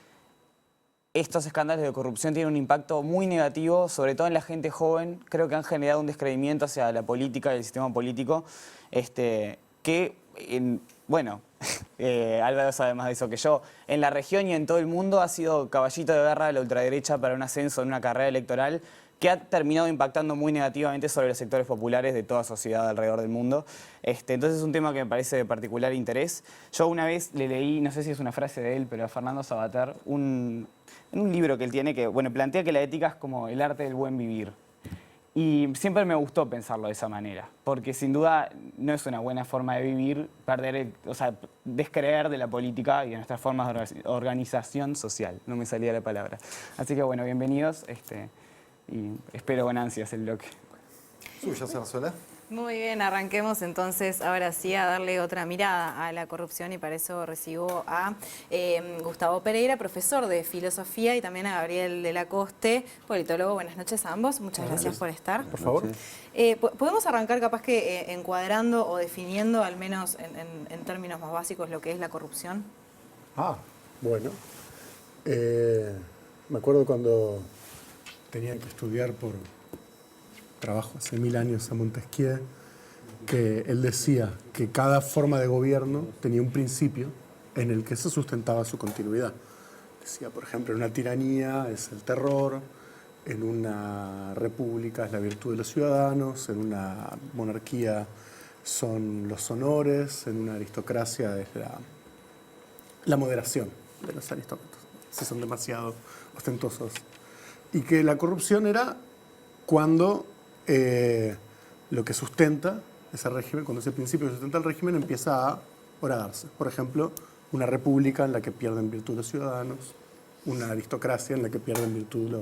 estos escándalos de corrupción tienen un impacto muy negativo, sobre todo en la gente joven. Creo que han generado un descreimiento hacia la política y el sistema político. que, bueno, Álvaro sabe más de eso que yo, en la región y en todo el mundo ha sido caballito de guerra de la ultraderecha para un ascenso en una carrera electoral que ha terminado impactando muy negativamente sobre los sectores populares de toda sociedad alrededor del mundo. Entonces es un tema que me parece de particular interés. Yo una vez le leí, no sé si es una frase de él, pero a Fernando Savater, en un libro que él tiene que, bueno, plantea que la ética es como el arte del buen vivir. Y siempre me gustó pensarlo de esa manera, porque sin duda no es una buena forma de vivir, descreer de la política y de nuestras formas de organización social. No me salía la palabra. Así que bueno, bienvenidos y espero con ansias el bloque. Suya, Zarzuela. Muy bien, arranquemos entonces ahora sí a darle otra mirada a la corrupción y para eso recibo a Gustavo Pereira, profesor de filosofía, y también a Gabriel de la Coste, politólogo. Buenas noches a ambos, muchas gracias por estar. Por favor. ¿Podemos arrancar capaz que encuadrando o definiendo, al menos en términos más básicos, lo que es la corrupción? Bueno, me acuerdo cuando tenía que estudiar por trabajo hace 1000 años a Montesquieu, que él decía que cada forma de gobierno tenía un principio en el que se sustentaba su continuidad. Decía, por ejemplo, en una tiranía es el terror, en una república es la virtud de los ciudadanos, en una monarquía son los honores, en una aristocracia es la moderación de los aristócratas, si son demasiado ostentosos. Y que la corrupción era cuando lo que sustenta ese régimen, cuando ese principio que sustenta el régimen empieza a horadarse. Por ejemplo, una república en la que pierden virtud los ciudadanos, una aristocracia en la que pierden virtud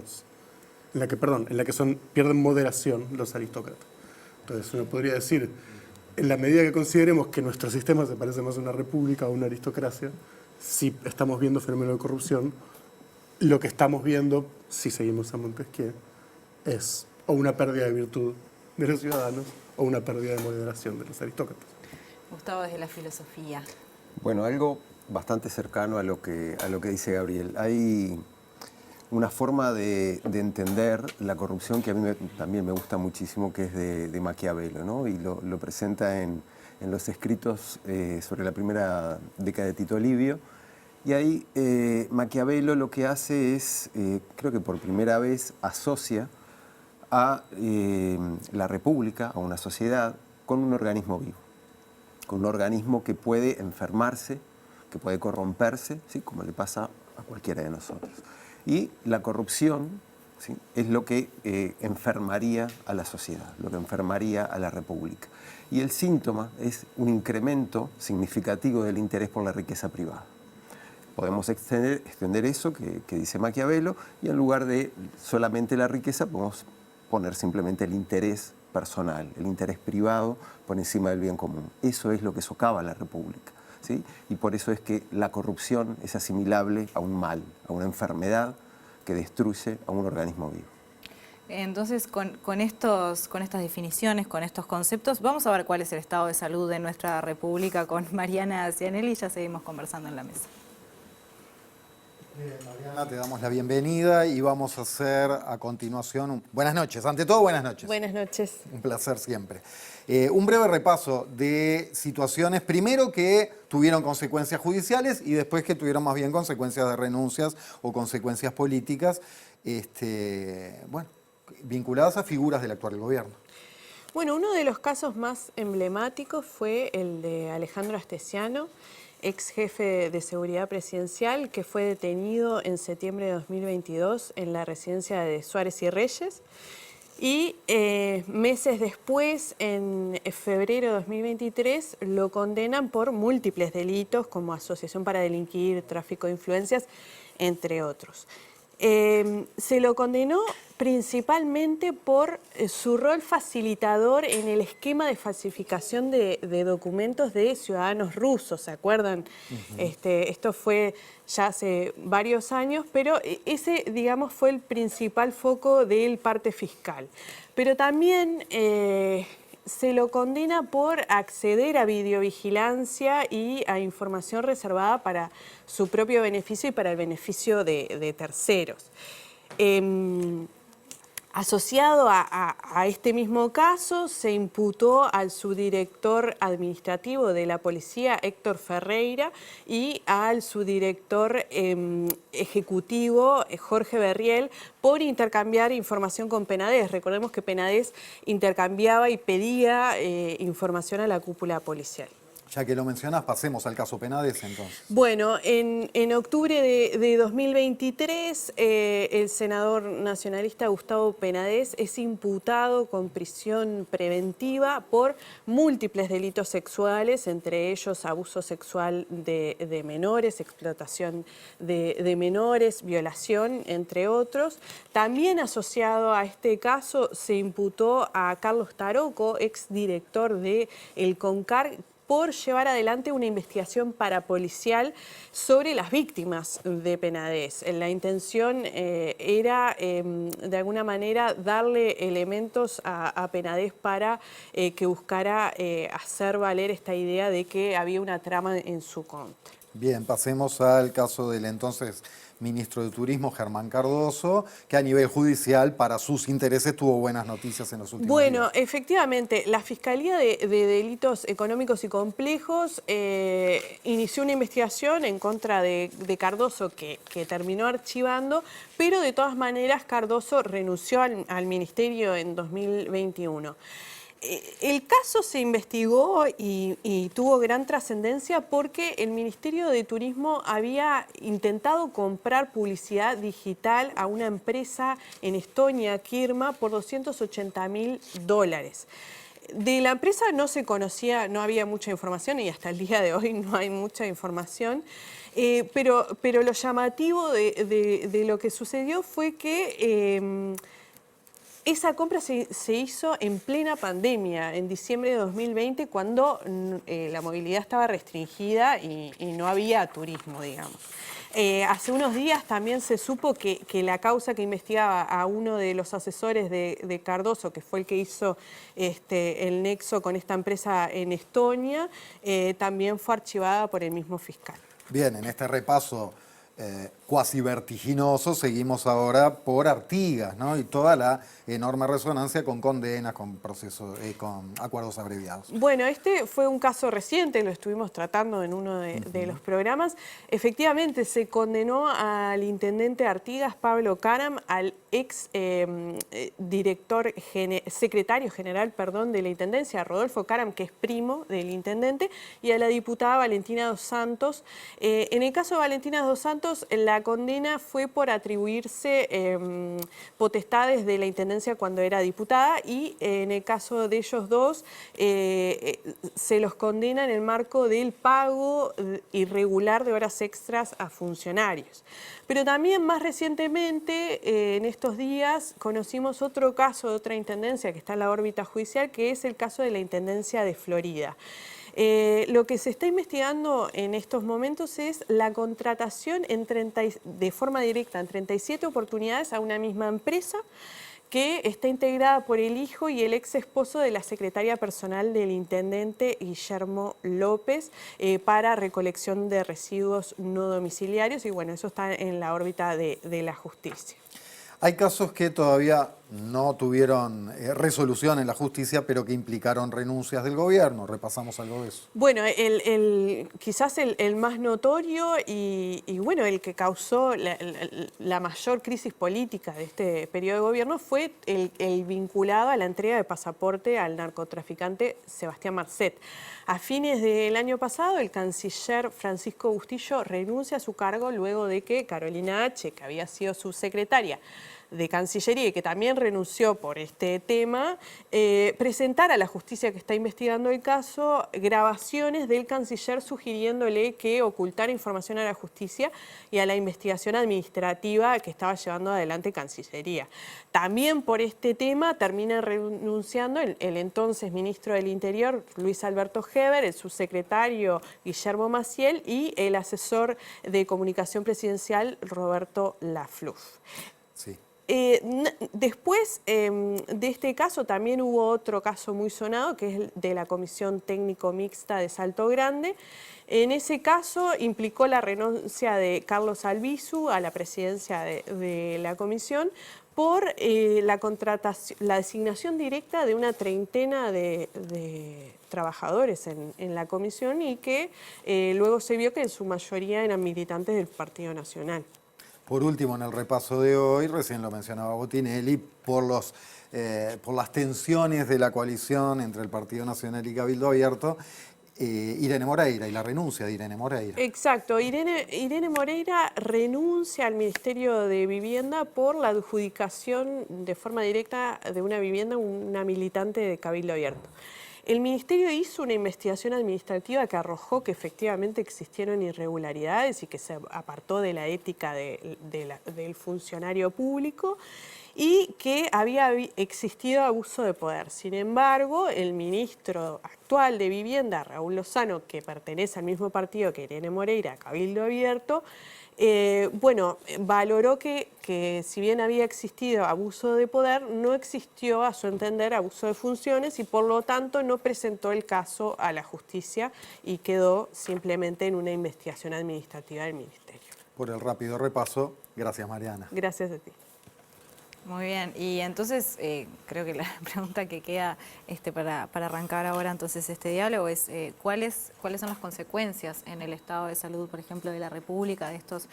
pierden moderación los aristócratas. Entonces uno podría decir, en la medida que consideremos que nuestro sistema se parece más a una república o a una aristocracia, si estamos viendo fenómenos de corrupción, lo que estamos viendo, si seguimos a Montesquieu, es o una pérdida de virtud de los ciudadanos o una pérdida de moderación de los aristócratas. Gustavo, desde la filosofía. Bueno, algo bastante cercano a lo que dice Gabriel. Hay una forma de entender la corrupción que a mí también me gusta muchísimo, que es de Maquiavelo, ¿no? Y lo presenta en los escritos sobre la primera década de Tito Livio. Y ahí Maquiavelo lo que hace es, creo que por primera vez, asocia a la república, a una sociedad, con un organismo vivo, con un organismo que puede enfermarse, que puede corromperse, ¿sí? Como le pasa a cualquiera de nosotros. Y la corrupción, ¿sí? Es lo que enfermaría a la sociedad, lo que enfermaría a la república. Y el síntoma es un incremento significativo del interés por la riqueza privada. Podemos extender eso que dice Maquiavelo, y en lugar de solamente la riqueza podemos poner simplemente el interés personal, el interés privado por encima del bien común. Eso es lo que socava a la república, ¿sí? Y por eso es que la corrupción es asimilable a un mal, a una enfermedad que destruye a un organismo vivo. Entonces, con estas definiciones, con estos conceptos, vamos a ver cuál es el estado de salud de nuestra república con Mariana Cianelli y ya seguimos conversando en la mesa. Mariana, te damos la bienvenida y vamos a hacer a continuación... Buenas noches, ante todo buenas noches. Buenas noches. Un placer siempre. Un breve repaso de situaciones, primero que tuvieron consecuencias judiciales y después que tuvieron más bien consecuencias de renuncias o consecuencias políticas, vinculadas a figuras del actual gobierno. Bueno, uno de los casos más emblemáticos fue el de Alejandro Astesiano, ex jefe de seguridad presidencial, que fue detenido en septiembre de 2022 en la residencia de Suárez y Reyes. Y meses después, en febrero de 2023, lo condenan por múltiples delitos como asociación para delinquir, tráfico de influencias, entre otros. Se lo condenó principalmente por su rol facilitador en el esquema de falsificación de documentos de ciudadanos rusos, ¿se acuerdan? Esto fue ya hace varios años, pero ese, digamos, fue el principal foco del parte fiscal. Pero también se lo condena por acceder a videovigilancia y a información reservada para su propio beneficio y para el beneficio de terceros. Asociado a este mismo caso, se imputó al subdirector administrativo de la policía, Héctor Ferreira, y al subdirector ejecutivo, Jorge Berriel, por intercambiar información con Penades. Recordemos que Penades intercambiaba y pedía información a la cúpula policial. Ya que lo mencionas, pasemos al caso Penades entonces. Bueno, en octubre de 2023, el senador nacionalista Gustavo Penades es imputado con prisión preventiva por múltiples delitos sexuales, entre ellos abuso sexual de menores, explotación de menores, violación, entre otros. También asociado a este caso se imputó a Carlos Taroco, exdirector del CONCAR, por llevar adelante una investigación parapolicial sobre las víctimas de Penades. La intención era, de alguna manera, darle elementos a Penades para que buscara hacer valer esta idea de que había una trama en su contra. Bien, pasemos al caso del entonces ministro de Turismo, Germán Cardoso, que a nivel judicial, para sus intereses, tuvo buenas noticias en los últimos días. Bueno, efectivamente, la Fiscalía de Delitos Económicos y Complejos inició una investigación en contra de Cardoso que terminó archivando, pero de todas maneras Cardoso renunció al ministerio en 2021. El caso se investigó y tuvo gran trascendencia porque el Ministerio de Turismo había intentado comprar publicidad digital a una empresa en Estonia, Kirma, por $280.000. De la empresa no se conocía, no había mucha información y hasta el día de hoy no hay mucha información. Pero lo llamativo de lo que sucedió fue que esa compra se hizo en plena pandemia, en diciembre de 2020, cuando la movilidad estaba restringida y no había turismo, digamos. Hace unos días también se supo que la causa que investigaba a uno de los asesores de Cardoso, que fue el que hizo el nexo con esta empresa en Estonia, también fue archivada por el mismo fiscal. Bien, en este repaso cuasi vertiginoso, seguimos ahora por Artigas, ¿no? Y toda la enorme resonancia con condenas, con procesos, con acuerdos abreviados. Bueno, este fue un caso reciente, lo estuvimos tratando en uno de los programas. Efectivamente, se condenó al intendente Artigas, Pablo Caram, al ex secretario general de la Intendencia, Rodolfo Caram, que es primo del intendente, y a la diputada Valentina Dos Santos. En el caso de Valentina Dos Santos, la condena fue por atribuirse potestades de la Intendencia cuando era diputada, y en el caso de ellos dos se los condena en el marco del pago irregular de horas extras a funcionarios. Pero también más recientemente, en estos días, conocimos otro caso de otra intendencia que está en la órbita judicial, que es el caso de la Intendencia de Florida. Lo que se está investigando en estos momentos es la contratación de forma directa en 37 oportunidades a una misma empresa que está integrada por el hijo y el ex esposo de la secretaria personal del intendente Guillermo López para recolección de residuos no domiciliarios, y bueno, eso está en la órbita de la justicia. Hay casos que todavía no tuvieron resolución en la justicia, pero que implicaron renuncias del gobierno. Repasamos algo de eso. Bueno, quizás el más notorio y bueno, el que causó la mayor crisis política de este periodo de gobierno fue el vinculado a la entrega de pasaporte al narcotraficante Sebastián Marcet. A fines del año pasado, el canciller Francisco Bustillo renuncia a su cargo luego de que Carolina H., que había sido subsecretaria de Cancillería y que también renunció por este tema, presentar a la justicia que está investigando el caso grabaciones del canciller sugiriéndole que ocultara información a la justicia y a la investigación administrativa que estaba llevando adelante Cancillería. También por este tema termina renunciando el entonces ministro del Interior, Luis Alberto Heber, el subsecretario Guillermo Maciel y el asesor de comunicación presidencial, Roberto Lafluf. Sí. Después de este caso también hubo otro caso muy sonado, que es el de la Comisión Técnico Mixta de Salto Grande. En ese caso implicó la renuncia de Carlos Albizu a la presidencia de la comisión por la designación directa de una treintena de trabajadores en la comisión y que luego se vio que en su mayoría eran militantes del Partido Nacional. Por último, en el repaso de hoy, recién lo mencionaba Botinelli, por las tensiones de la coalición entre el Partido Nacional y Cabildo Abierto, Irene Moreira y la renuncia de Irene Moreira. Exacto, Irene Moreira renuncia al Ministerio de Vivienda por la adjudicación de forma directa de una vivienda a una militante de Cabildo Abierto. El Ministerio hizo una investigación administrativa que arrojó que efectivamente existieron irregularidades y que se apartó de la ética del funcionario público y que había existido abuso de poder. Sin embargo, el ministro actual de Vivienda, Raúl Lozano, que pertenece al mismo partido que Irene Moreira, Cabildo Abierto, valoró que si bien había existido abuso de poder, no existió, a su entender, abuso de funciones y por lo tanto no presentó el caso a la justicia y quedó simplemente en una investigación administrativa del Ministerio. Por el rápido repaso, gracias Mariana. Gracias a ti. Muy bien, y entonces creo que la pregunta que queda para arrancar ahora entonces este diálogo es ¿cuáles son las consecuencias en el estado de salud, por ejemplo, de la República, de estos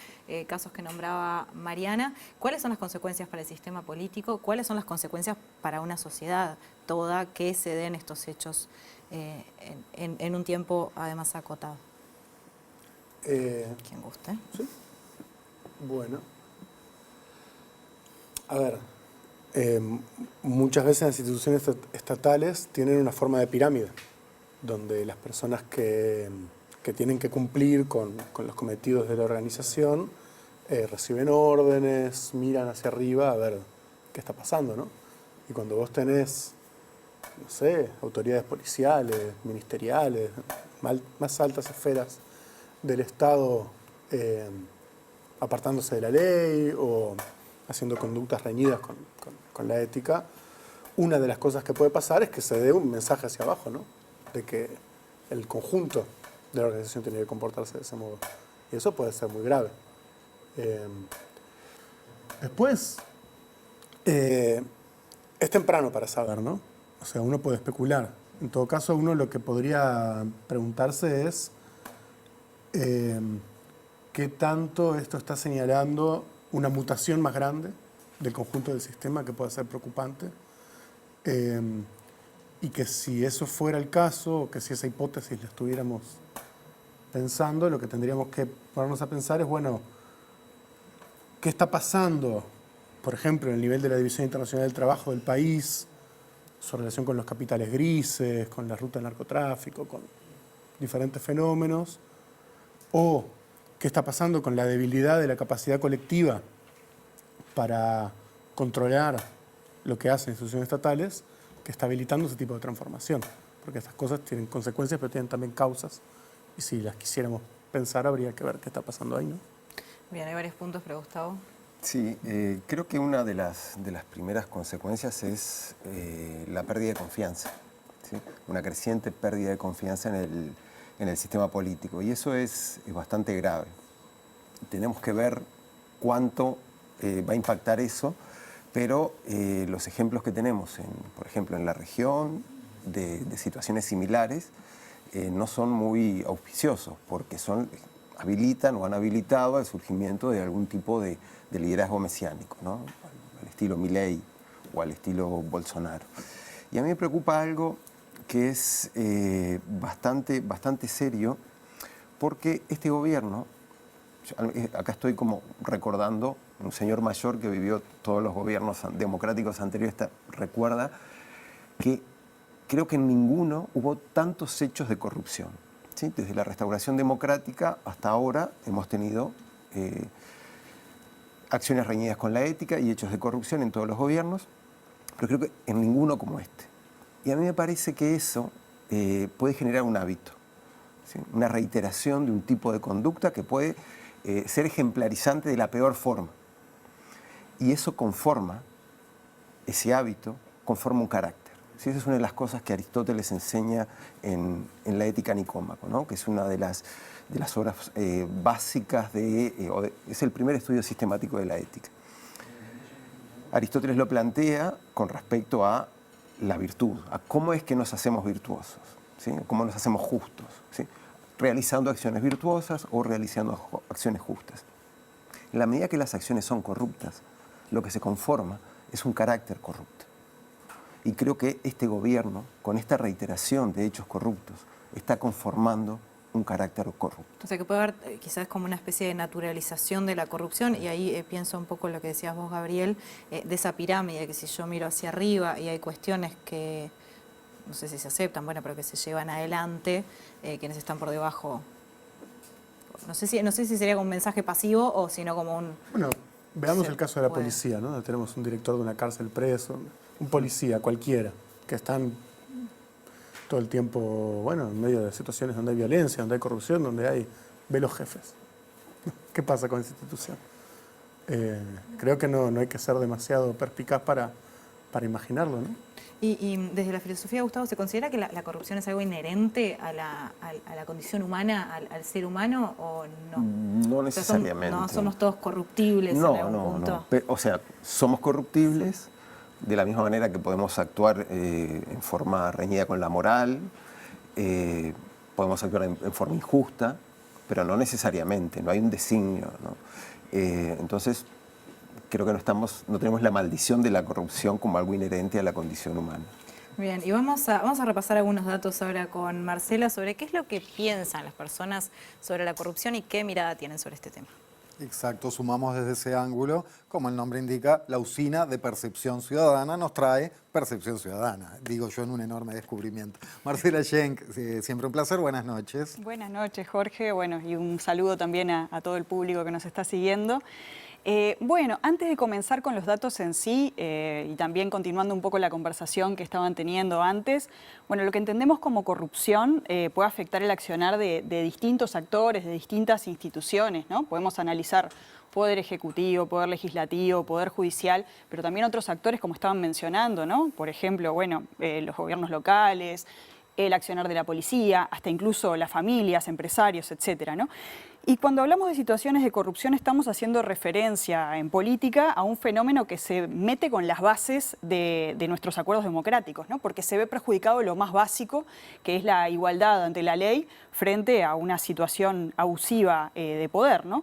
casos que nombraba Mariana? ¿Cuáles son las consecuencias para el sistema político? ¿Cuáles son las consecuencias para una sociedad toda que se den estos hechos en un tiempo además acotado? Quien guste. Sí. Bueno. A ver, muchas veces las instituciones estatales tienen una forma de pirámide, donde las personas que tienen que cumplir con los cometidos de la organización reciben órdenes, miran hacia arriba a ver qué está pasando, ¿no? Y cuando vos tenés, no sé, autoridades policiales, ministeriales, más altas esferas del Estado apartándose de la ley o haciendo conductas reñidas con la ética, una de las cosas que puede pasar es que se dé un mensaje hacia abajo, ¿no? De que el conjunto de la organización tiene que comportarse de ese modo. Y eso puede ser muy grave. Después, es temprano para saber, ¿no? O sea, uno puede especular. En todo caso, uno lo que podría preguntarse es qué tanto esto está señalando una mutación más grande del conjunto del sistema que puede ser preocupante y que si eso fuera el caso, o que si esa hipótesis la estuviéramos pensando, lo que tendríamos que ponernos a pensar es, bueno, ¿qué está pasando, por ejemplo, en el nivel de la División Internacional del Trabajo del país, su relación con los capitales grises, con la ruta del narcotráfico, con diferentes fenómenos, o qué está pasando con la debilidad de la capacidad colectiva para controlar lo que hacen instituciones estatales, que está habilitando ese tipo de transformación. Porque estas cosas tienen consecuencias, pero tienen también causas. Y si las quisiéramos pensar, habría que ver qué está pasando ahí, ¿no? Bien, hay varios puntos, pero Gustavo. Sí, creo que una de las primeras consecuencias es la pérdida de confianza, ¿sí? Una creciente pérdida de confianza en el sistema político, y eso es bastante grave. Tenemos que ver cuánto va a impactar eso, pero los ejemplos que tenemos, por ejemplo, en la región, de situaciones similares, no son muy auspiciosos, porque habilitan o han habilitado el surgimiento de algún tipo de liderazgo mesiánico, ¿no? Al estilo Milei o al estilo Bolsonaro. Y a mí me preocupa algo que es bastante serio, porque este gobierno, acá estoy como recordando, un señor mayor que vivió todos los gobiernos democráticos anteriores, recuerda que creo que en ninguno hubo tantos hechos de corrupción, ¿sí? Desde la restauración democrática hasta ahora hemos tenido acciones reñidas con la ética y hechos de corrupción en todos los gobiernos, pero creo que en ninguno como este. Y a mí me parece que eso puede generar un hábito, ¿sí? Una reiteración de un tipo de conducta que puede ser ejemplarizante de la peor forma. Y eso conforma, ese hábito, conforma un carácter. ¿Sí? Esa es una de las cosas que Aristóteles enseña en la Ética Nicómaco, ¿no? Que es una de las obras básicas es el primer estudio sistemático de la ética. Aristóteles lo plantea con respecto a la virtud, a cómo es que nos hacemos virtuosos, ¿sí? Cómo nos hacemos justos, ¿sí? Realizando acciones virtuosas o realizando acciones justas. En la medida que las acciones son corruptas, lo que se conforma es un carácter corrupto. Y creo que este gobierno, con esta reiteración de hechos corruptos, está conformando un carácter corrupto. O sea, que puede haber quizás como una especie de naturalización de la corrupción, y ahí pienso un poco lo que decías vos, Gabriel, de esa pirámide, que si yo miro hacia arriba y hay cuestiones que, no sé si se aceptan, bueno, pero que se llevan adelante, quienes están por debajo, no sé si sería como un mensaje pasivo o sino como un... Bueno, veamos el caso de la policía, ¿no? Tenemos un director de una cárcel preso, un policía cualquiera, que están todo el tiempo, bueno, en medio de situaciones donde hay violencia, donde hay corrupción, donde hay velos jefes. ¿Qué pasa con esa institución? Creo que no hay que ser demasiado perspicaz para imaginarlo, ¿no? Y desde la filosofía, Gustavo, ¿se considera que la corrupción es algo inherente a la condición humana, al ser humano, o no? No necesariamente. O sea, no somos todos corruptibles en algún punto. No. O sea, somos corruptibles de la misma manera que podemos actuar en forma reñida con la moral, podemos actuar en forma injusta, pero no necesariamente, no hay un designio, ¿no? Entonces, creo que no tenemos la maldición de la corrupción como algo inherente a la condición humana. Bien, y vamos a repasar algunos datos ahora con Marcela sobre qué es lo que piensan las personas sobre la corrupción y qué mirada tienen sobre este tema. Exacto, sumamos desde ese ángulo, como el nombre indica, la usina de Percepción Ciudadana nos trae Percepción Ciudadana, digo yo en un enorme descubrimiento. Marcela Schenk, siempre un placer, buenas noches. Buenas noches, Jorge, bueno, y un saludo también a todo el público que nos está siguiendo. Bueno, antes de comenzar con los datos en sí y también continuando un poco la conversación que estaban teniendo antes, bueno, lo que entendemos como corrupción puede afectar el accionar de distintos actores, de distintas instituciones, ¿no? Podemos analizar poder ejecutivo, poder legislativo, poder judicial, pero también otros actores como estaban mencionando, ¿no? Por ejemplo, bueno, los gobiernos locales, el accionar de la policía, hasta incluso las familias, empresarios, etcétera, ¿no? Y cuando hablamos de situaciones de corrupción estamos haciendo referencia en política a un fenómeno que se mete con las bases de nuestros acuerdos democráticos, ¿no? Porque se ve perjudicado lo más básico, que es la igualdad ante la ley frente a una situación abusiva de poder, ¿no?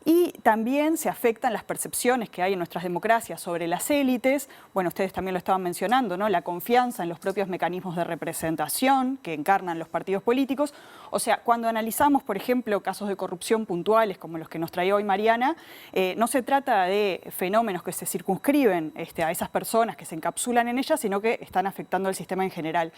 Y también se afectan las percepciones que hay en nuestras democracias sobre las élites. Bueno, ustedes también lo estaban mencionando, ¿no? La confianza en los propios mecanismos de representación que encarnan los partidos políticos. O sea, cuando analizamos, por ejemplo, casos de corrupción puntuales como los que nos trae hoy Mariana, no se trata de fenómenos que se circunscriben a esas personas que se encapsulan en ellas, sino que están afectando al sistema en general.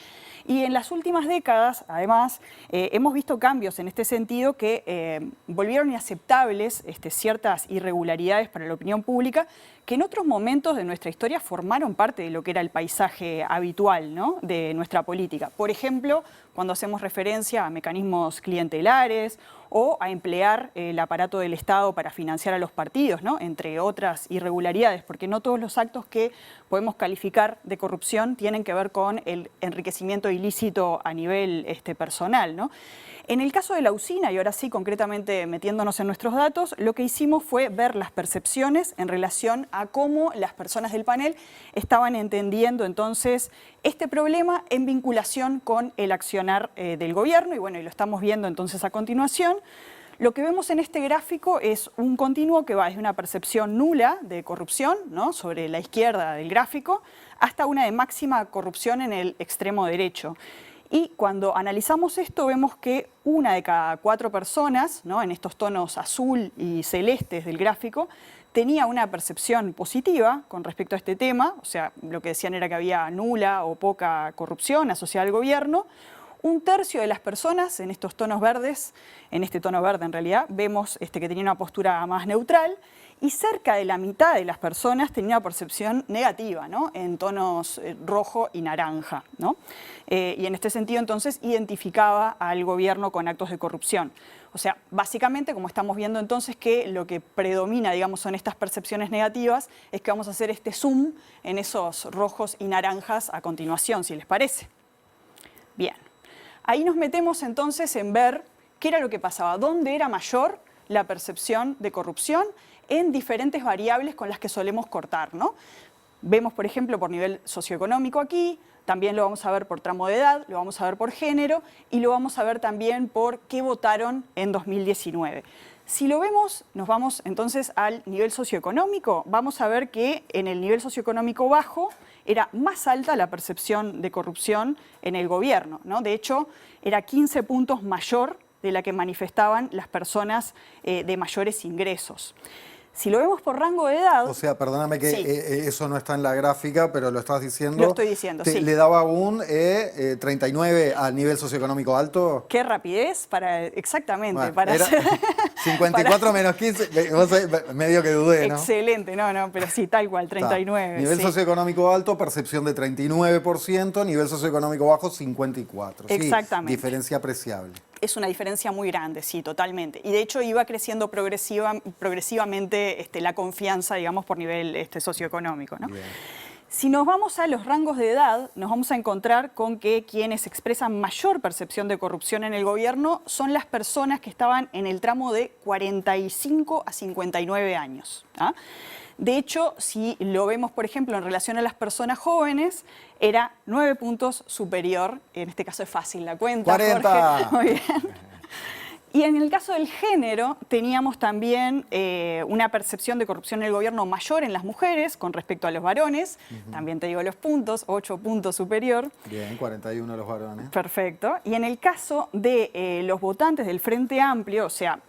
Y en las últimas décadas, además, hemos visto cambios en este sentido que volvieron inaceptables ciertas irregularidades para la opinión pública que en otros momentos de nuestra historia formaron parte de lo que era el paisaje habitual, ¿no? De nuestra política. Por ejemplo, cuando hacemos referencia a mecanismos clientelares o a emplear el aparato del Estado para financiar a los partidos, ¿no? Entre otras irregularidades, porque no todos los actos que podemos calificar de corrupción tienen que ver con el enriquecimiento ilícito a nivel personal, ¿no? En el caso de la usina, y ahora sí concretamente metiéndonos en nuestros datos, lo que hicimos fue ver las percepciones en relación a cómo las personas del panel estaban entendiendo entonces este problema en vinculación con el accionar del gobierno, y bueno, y lo estamos viendo entonces a continuación. Lo que vemos en este gráfico es un continuo que va desde una percepción nula de corrupción, ¿no? Sobre la izquierda del gráfico, hasta una de máxima corrupción en el extremo derecho. Y cuando analizamos esto vemos que una de cada 4 personas, ¿no? En estos tonos azul y celestes del gráfico, tenía una percepción positiva con respecto a este tema, o sea, lo que decían era que había nula o poca corrupción asociada al gobierno. Un tercio de las personas en estos tonos verdes, en este tono verde en realidad, vemos que tenía una postura más neutral, y cerca de la mitad de las personas tenía una percepción negativa, ¿no? En tonos rojo y naranja, ¿no? Y en este sentido, entonces, identificaba al gobierno con actos de corrupción. O sea, básicamente, como estamos viendo entonces, que lo que predomina, digamos, son estas percepciones negativas, es que vamos a hacer este zoom en esos rojos y naranjas a continuación, si les parece. Bien. Ahí nos metemos entonces en ver qué era lo que pasaba, dónde era mayor la percepción de corrupción en diferentes variables con las que solemos cortar, ¿no? Vemos, por ejemplo, por nivel socioeconómico aquí, también lo vamos a ver por tramo de edad, lo vamos a ver por género y lo vamos a ver también por qué votaron en 2019. Si lo vemos, nos vamos entonces al nivel socioeconómico, vamos a ver que en el nivel socioeconómico bajo era más alta la percepción de corrupción en el gobierno, ¿no? De hecho, era 15 puntos mayor de la que manifestaban las personas de mayores ingresos. Si lo vemos por rango de edad... O sea, perdóname que sí. Eso no está en la gráfica, pero lo estás diciendo. Lo estoy diciendo, sí. ¿Le daba un 39 al nivel socioeconómico alto? Qué rapidez para... Exactamente, Bueno, para era hacer... 54 menos 15, medio que dudé, ¿no? Excelente, no, pero sí, tal cual, 39. Nivel sí. socioeconómico alto, percepción de 39%, nivel socioeconómico bajo, 54%. Sí, exactamente. Diferencia apreciable. Es una diferencia muy grande, sí, totalmente. Y de hecho iba creciendo progresivamente la confianza, digamos, por nivel socioeconómico, ¿no? Bien. Si nos vamos a los rangos de edad, nos vamos a encontrar con que quienes expresan mayor percepción de corrupción en el gobierno son las personas que estaban en el tramo de 45 a 59 años. ¿Ah? De hecho, si lo vemos, por ejemplo, en relación a las personas jóvenes, era 9 puntos superior, en este caso es fácil la cuenta, 40. Jorge. Muy bien. Y en el caso del género, teníamos también una percepción de corrupción en el gobierno mayor en las mujeres con respecto a los varones. También te digo los puntos, 8 puntos superior. Bien, 41 los varones. Perfecto. Y en el caso de los votantes del Frente Amplio, o sea,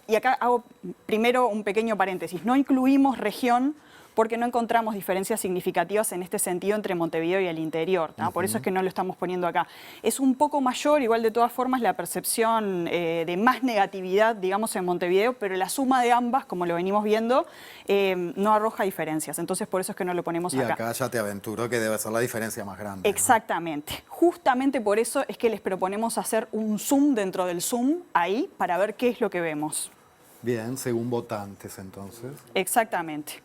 y acá hago primero un pequeño paréntesis, no incluimos región porque no encontramos diferencias significativas en este sentido entre Montevideo y el interior, ¿no? Por eso es que no lo estamos poniendo acá. Es un poco mayor, igual de todas formas, la percepción de más negatividad, digamos, en Montevideo, pero la suma de ambas, como lo venimos viendo, no arroja diferencias. Entonces, por eso es que no lo ponemos acá. Y acá ya te aventuro que debe ser la diferencia más grande. Exactamente. ¿No? Justamente por eso es que les proponemos hacer un zoom dentro del zoom ahí para ver qué es lo que vemos. Bien, según votantes, entonces. Exactamente.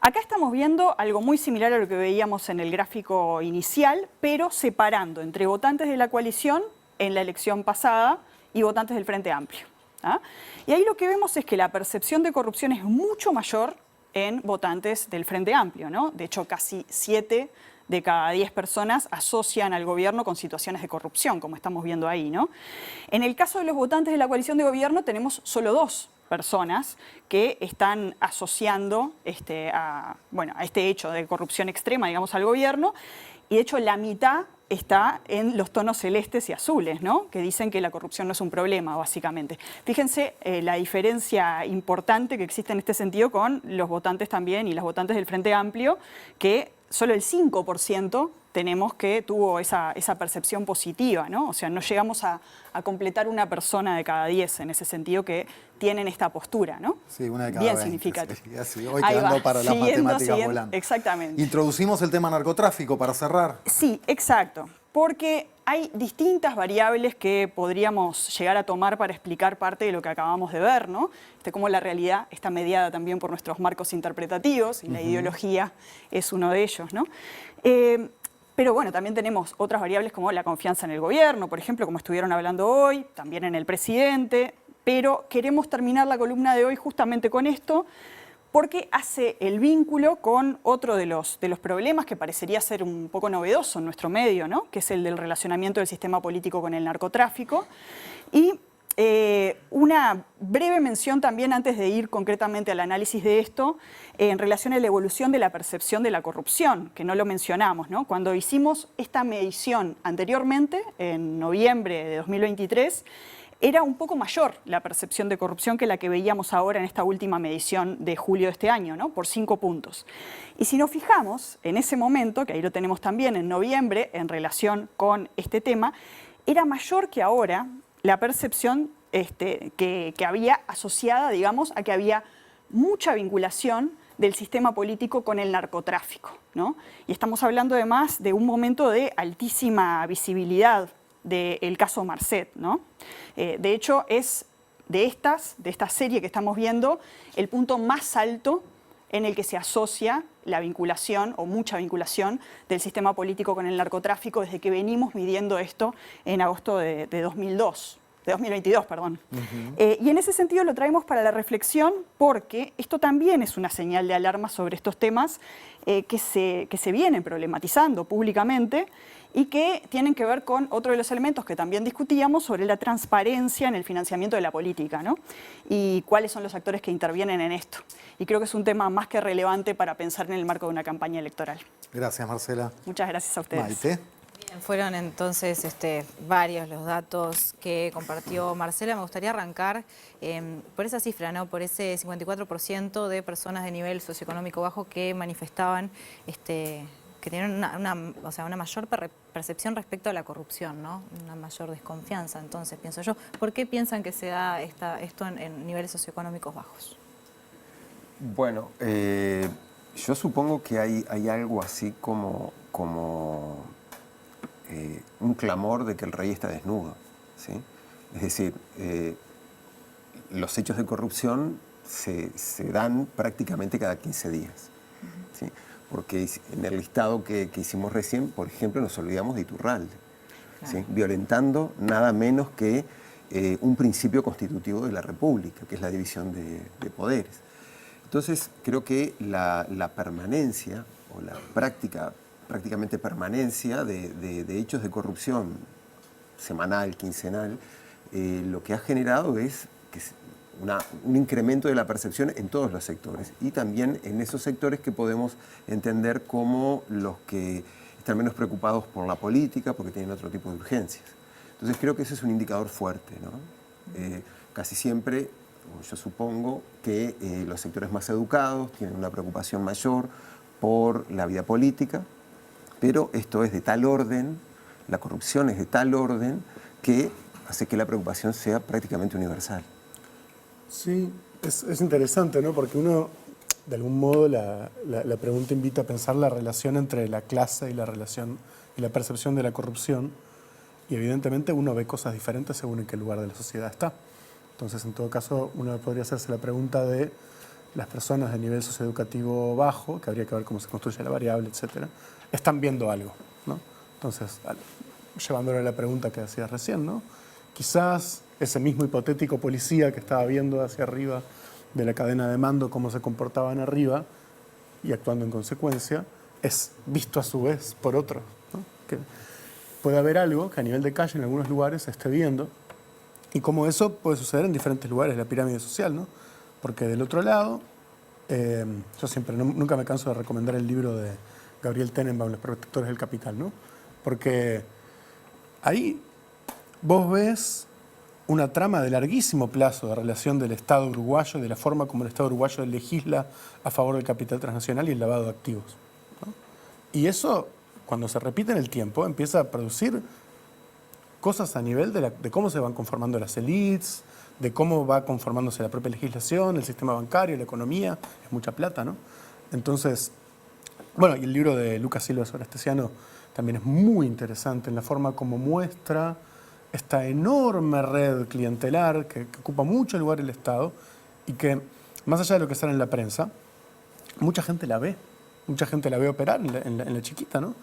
Acá estamos viendo algo muy similar a lo que veíamos en el gráfico inicial, pero separando entre votantes de la coalición en la elección pasada y votantes del Frente Amplio. ¿Ah? Y ahí lo que vemos es que la percepción de corrupción es mucho mayor en votantes del Frente Amplio, ¿no? De hecho, casi 7 de cada 10 personas asocian al gobierno con situaciones de corrupción, como estamos viendo ahí, ¿no? En el caso de los votantes de la coalición de gobierno tenemos solo 2 personas que están asociando a este hecho de corrupción extrema, digamos, al gobierno, y de hecho la mitad está en los tonos celestes y azules, ¿no? Que dicen que la corrupción no es un problema, básicamente. Fíjense la diferencia importante que existe en este sentido con los votantes también y las votantes del Frente Amplio, que solo el 5% tenemos que tuvo esa percepción positiva, ¿no? O sea, no llegamos a completar una persona de cada 10 en ese sentido que tienen esta postura, ¿no? Sí, una de cada bien 20. Significativa. Sí, así, hoy quedando para las matemáticas volando. Exactamente. Introducimos el tema narcotráfico para cerrar. Sí, exacto. Porque hay distintas variables que podríamos llegar a tomar para explicar parte de lo que acabamos de ver, ¿no? Cómo la realidad está mediada también por nuestros marcos interpretativos y la ideología es uno de ellos, ¿no? Pero bueno, también tenemos otras variables como la confianza en el gobierno, por ejemplo, como estuvieron hablando hoy, también en el presidente, pero queremos terminar la columna de hoy justamente con esto, porque hace el vínculo con otro de los problemas que parecería ser un poco novedoso en nuestro medio, ¿no? Que es el del relacionamiento del sistema político con el narcotráfico. Y una breve mención también antes de ir concretamente al análisis de esto, en relación a la evolución de la percepción de la corrupción, que no lo mencionamos, ¿no? Cuando hicimos esta medición anteriormente, en noviembre de 2023, era un poco mayor la percepción de corrupción que la que veíamos ahora en esta última medición de julio de este año, ¿no? Por 5 puntos. Y si nos fijamos, en ese momento, que ahí lo tenemos también en noviembre, en relación con este tema, era mayor que ahora la percepción que había asociada, digamos, a que había mucha vinculación del sistema político con el narcotráfico, ¿no? Y estamos hablando además de un momento de altísima visibilidad del caso Marcet, ¿no? De hecho, es de esta serie que estamos viendo el punto más alto en el que se asocia la vinculación o mucha vinculación del sistema político con el narcotráfico desde que venimos midiendo esto en agosto de 2022, perdón. Y en ese sentido lo traemos para la reflexión porque esto también es una señal de alarma sobre estos temas que se vienen problematizando públicamente y que tienen que ver con otro de los elementos que también discutíamos sobre la transparencia en el financiamiento de la política, ¿no? Y cuáles son los actores que intervienen en esto. Y creo que es un tema más que relevante para pensar en el marco de una campaña electoral. Gracias, Marcela. Muchas gracias a ustedes. Maite. Bien, fueron entonces varios los datos que compartió Marcela. Me gustaría arrancar por esa cifra, ¿no? Por ese 54% de personas de nivel socioeconómico bajo que manifestaban que tienen una mayor percepción respecto a la corrupción, ¿no? Una mayor desconfianza. Entonces, pienso yo, ¿por qué piensan que se da esto en niveles socioeconómicos bajos? Bueno, yo supongo que hay algo así como un clamor de que el rey está desnudo, ¿sí? Es decir, los hechos de corrupción se dan prácticamente cada 15 días, ¿sí? Porque en el listado que hicimos recién, por ejemplo, nos olvidamos de Iturralde, ¿sí? Violentando nada menos que un principio constitutivo de la República, que es la división de poderes. Entonces, creo que la permanencia o la prácticamente permanencia de hechos de corrupción semanal, quincenal, lo que ha generado es un incremento de la percepción en todos los sectores y también en esos sectores que podemos entender como los que están menos preocupados por la política porque tienen otro tipo de urgencias. Entonces creo que ese es un indicador fuerte, ¿no? Casi siempre, yo supongo que los sectores más educados tienen una preocupación mayor por la vida política, pero esto es de tal orden, la corrupción es de tal orden que hace que la preocupación sea prácticamente universal. Sí, es interesante, ¿no? Porque uno, de algún modo, la pregunta invita a pensar la relación entre la clase y la relación y la percepción de la corrupción, y evidentemente uno ve cosas diferentes según en qué lugar de la sociedad está. Entonces, en todo caso, uno podría hacerse la pregunta de las personas de nivel socioeducativo bajo, que habría que ver cómo se construye la variable, etcétera, están viendo algo, ¿no? Entonces, llevándole a la pregunta que hacías recién, ¿no? Quizás ese mismo hipotético policía que estaba viendo hacia arriba de la cadena de mando cómo se comportaban arriba y actuando en consecuencia, es visto a su vez por otros, ¿no? Que puede haber algo que a nivel de calle en algunos lugares se esté viendo y como eso puede suceder en diferentes lugares de la pirámide social, ¿no? Porque del otro lado, yo siempre, nunca me canso de recomendar el libro de Gabriel Tenenbaum, Los Protectores del Capital, ¿no? Porque ahí vos ves una trama de larguísimo plazo de relación del Estado uruguayo, de la forma como el Estado uruguayo legisla a favor del capital transnacional y el lavado de activos, ¿no? Y eso, cuando se repite en el tiempo, empieza a producir cosas a nivel de cómo se van conformando las élites, de cómo va conformándose la propia legislación, el sistema bancario, la economía, es mucha plata, ¿no? Entonces, bueno, y el libro de Lucas Silva sobre Astesiano también es muy interesante en la forma como muestra esta enorme red clientelar que ocupa mucho lugar el Estado y que, más allá de lo que sale en la prensa, mucha gente la ve operar en la chiquita, ¿no?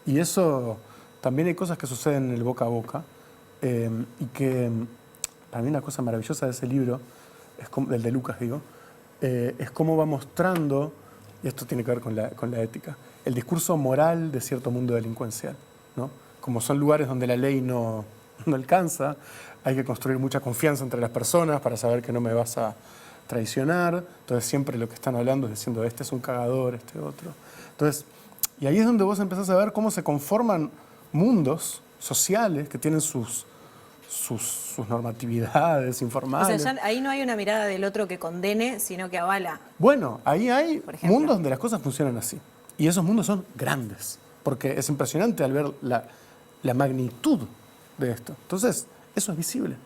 Y eso, también hay cosas que suceden en el boca a boca y que, para mí una cosa maravillosa de ese libro, del de Lucas, digo, es cómo va mostrando, y esto tiene que ver con la ética, el discurso moral de cierto mundo delincuencial, ¿no? Como son lugares donde la ley no alcanza, hay que construir mucha confianza entre las personas para saber que no me vas a traicionar, entonces siempre lo que están hablando es diciendo este es un cagador, este otro. Entonces, y ahí es donde vos empezás a ver cómo se conforman mundos sociales que tienen sus normatividades informales. O sea, ya ahí no hay una mirada del otro que condene, sino que avala. Bueno, ahí hay mundos donde las cosas funcionan así. Y esos mundos son grandes, porque es impresionante al ver la magnitud de esto. Entonces, eso es visible,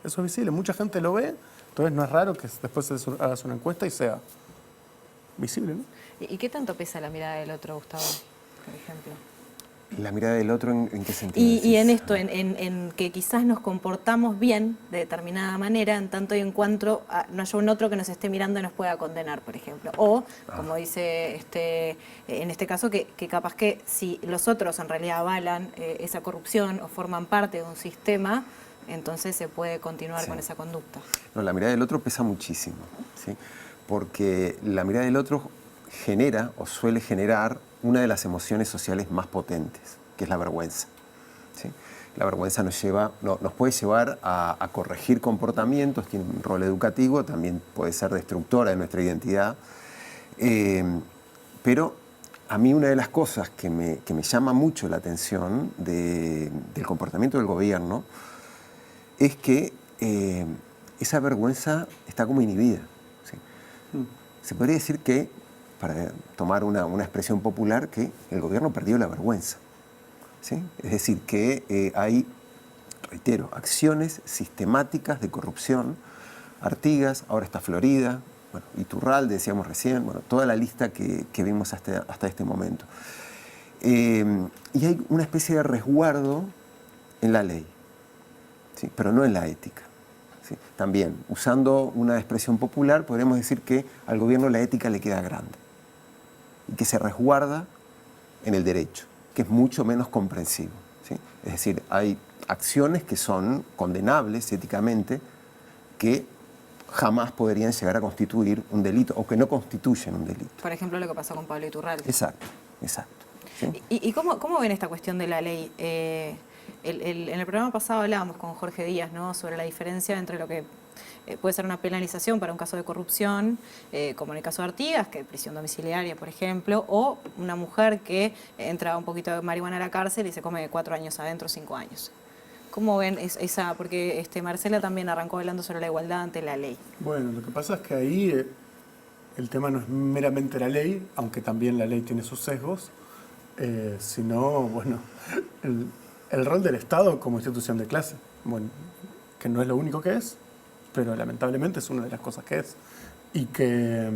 mucha gente lo ve, entonces no es raro que después hagas una encuesta y sea visible, ¿no? ¿Y qué tanto pesa la mirada del otro, Gustavo, por ejemplo? ¿La mirada del otro en qué sentido? Y en esto, en que quizás nos comportamos bien de determinada manera, en tanto y en cuanto no haya un otro que nos esté mirando y nos pueda condenar, por ejemplo. O, como dice en este caso, que capaz que si los otros en realidad avalan esa corrupción o forman parte de un sistema, entonces se puede continuar con esa conducta. No, la mirada del otro pesa muchísimo, ¿sí? Porque la mirada del otro genera o suele generar una de las emociones sociales más potentes, que es la vergüenza, ¿sí? La vergüenza nos puede llevar a corregir comportamientos, tiene un rol educativo, también puede ser destructora de nuestra identidad. Pero a mí una de las cosas que me llama mucho la atención del comportamiento del gobierno es que esa vergüenza está como inhibida, ¿sí? Se podría decir que, para tomar una expresión popular, que el gobierno perdió la vergüenza, ¿sí? Es decir, que hay, reitero, acciones sistemáticas de corrupción, Artigas, ahora está Florida, bueno, Iturralde, decíamos recién, bueno, toda la lista que vimos hasta este momento. Y hay una especie de resguardo en la ley, ¿sí? Pero no en la ética. ¿Sí? También, usando una expresión popular, podríamos decir que al gobierno la ética le queda grande y que se resguarda en el derecho, que es mucho menos comprensivo, ¿sí? Es decir, hay acciones que son condenables éticamente que jamás podrían llegar a constituir un delito o que no constituyen un delito. Por ejemplo, lo que pasó con Pablo Iturralde. Exacto, exacto. ¿Sí? ¿Y cómo ven esta cuestión de la ley? En el programa pasado hablábamos con Jorge Díaz, ¿no?, sobre la diferencia entre lo que puede ser una penalización para un caso de corrupción, como en el caso de Artigas, que es prisión domiciliaria, por ejemplo, o una mujer que entra un poquito de marihuana a la cárcel y se come 4 años adentro, 5 años. ¿Cómo ven esa? Porque Marcela también arrancó hablando sobre la igualdad ante la ley. Bueno, lo que pasa es que ahí el tema no es meramente la ley, aunque también la ley tiene sus sesgos, sino, bueno, el rol del Estado como institución de clase, bueno, que no es lo único que es, pero lamentablemente es una de las cosas que es. Y que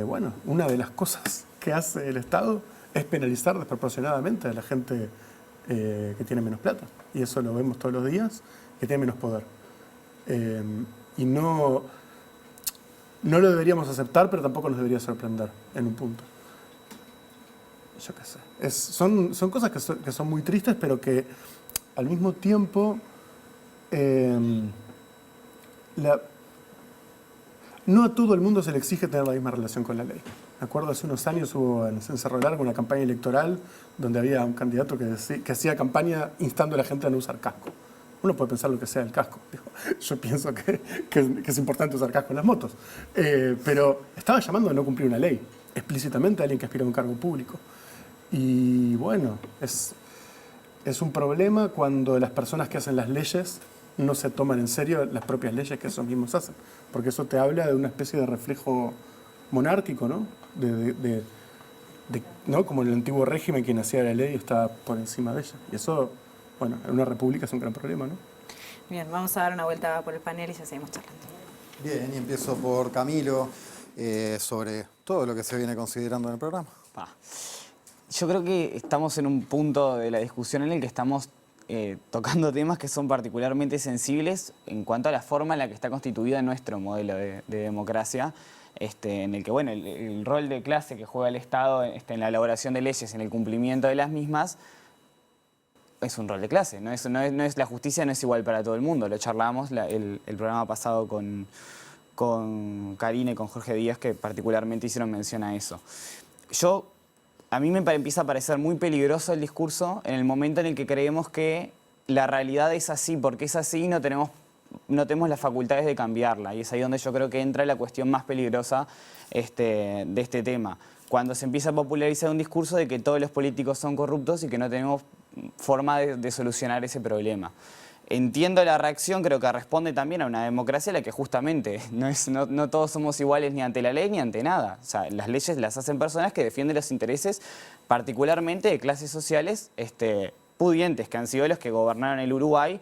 bueno, una de las cosas que hace el Estado es penalizar desproporcionadamente a la gente que tiene menos plata. Y eso lo vemos todos los días, que tiene menos poder. Y no lo deberíamos aceptar, pero tampoco nos debería sorprender en un punto. Yo qué sé. Son cosas que son muy tristes, pero que al mismo tiempo no a todo el mundo se le exige tener la misma relación con la ley. Me acuerdo, hace unos años hubo en Cerro Largo una campaña electoral donde había un candidato que hacía campaña instando a la gente a no usar casco. Uno puede pensar lo que sea el casco. Yo pienso que es importante usar casco en las motos. Pero estaba llamando a no cumplir una ley, explícitamente a alguien que aspira a un cargo público. Y bueno, es un problema cuando las personas que hacen las leyes no se toman en serio las propias leyes que esos mismos hacen. Porque eso te habla de una especie de reflejo monárquico, ¿no? ¿No? Como en el antiguo régimen, quien hacía la ley estaba por encima de ella. Y eso, bueno, en una república es un gran problema, ¿no? Bien, vamos a dar una vuelta por el panel y ya seguimos charlando. Bien, y empiezo por Camilo, sobre todo lo que se viene considerando en el programa. Yo creo que estamos en un punto de la discusión en el que estamos tocando temas que son particularmente sensibles en cuanto a la forma en la que está constituida nuestro modelo de democracia, en el que, bueno, el rol de clase que juega el Estado en la elaboración de leyes, en el cumplimiento de las mismas, es un rol de clase. No es la justicia no es igual para todo el mundo. Lo charlábamos el programa pasado con Karina y con Jorge Díaz, que particularmente hicieron mención a eso. A mí me empieza a parecer muy peligroso el discurso en el momento en el que creemos que la realidad es así, porque es así y no tenemos las facultades de cambiarla. Y es ahí donde yo creo que entra la cuestión más peligrosa de este tema. Cuando se empieza a popularizar un discurso de que todos los políticos son corruptos y que no tenemos forma de solucionar ese problema. Entiendo la reacción, creo que responde también a una democracia en la que justamente no todos somos iguales ni ante la ley ni ante nada. O sea, las leyes las hacen personas que defienden los intereses particularmente de clases sociales pudientes que han sido los que gobernaron el Uruguay,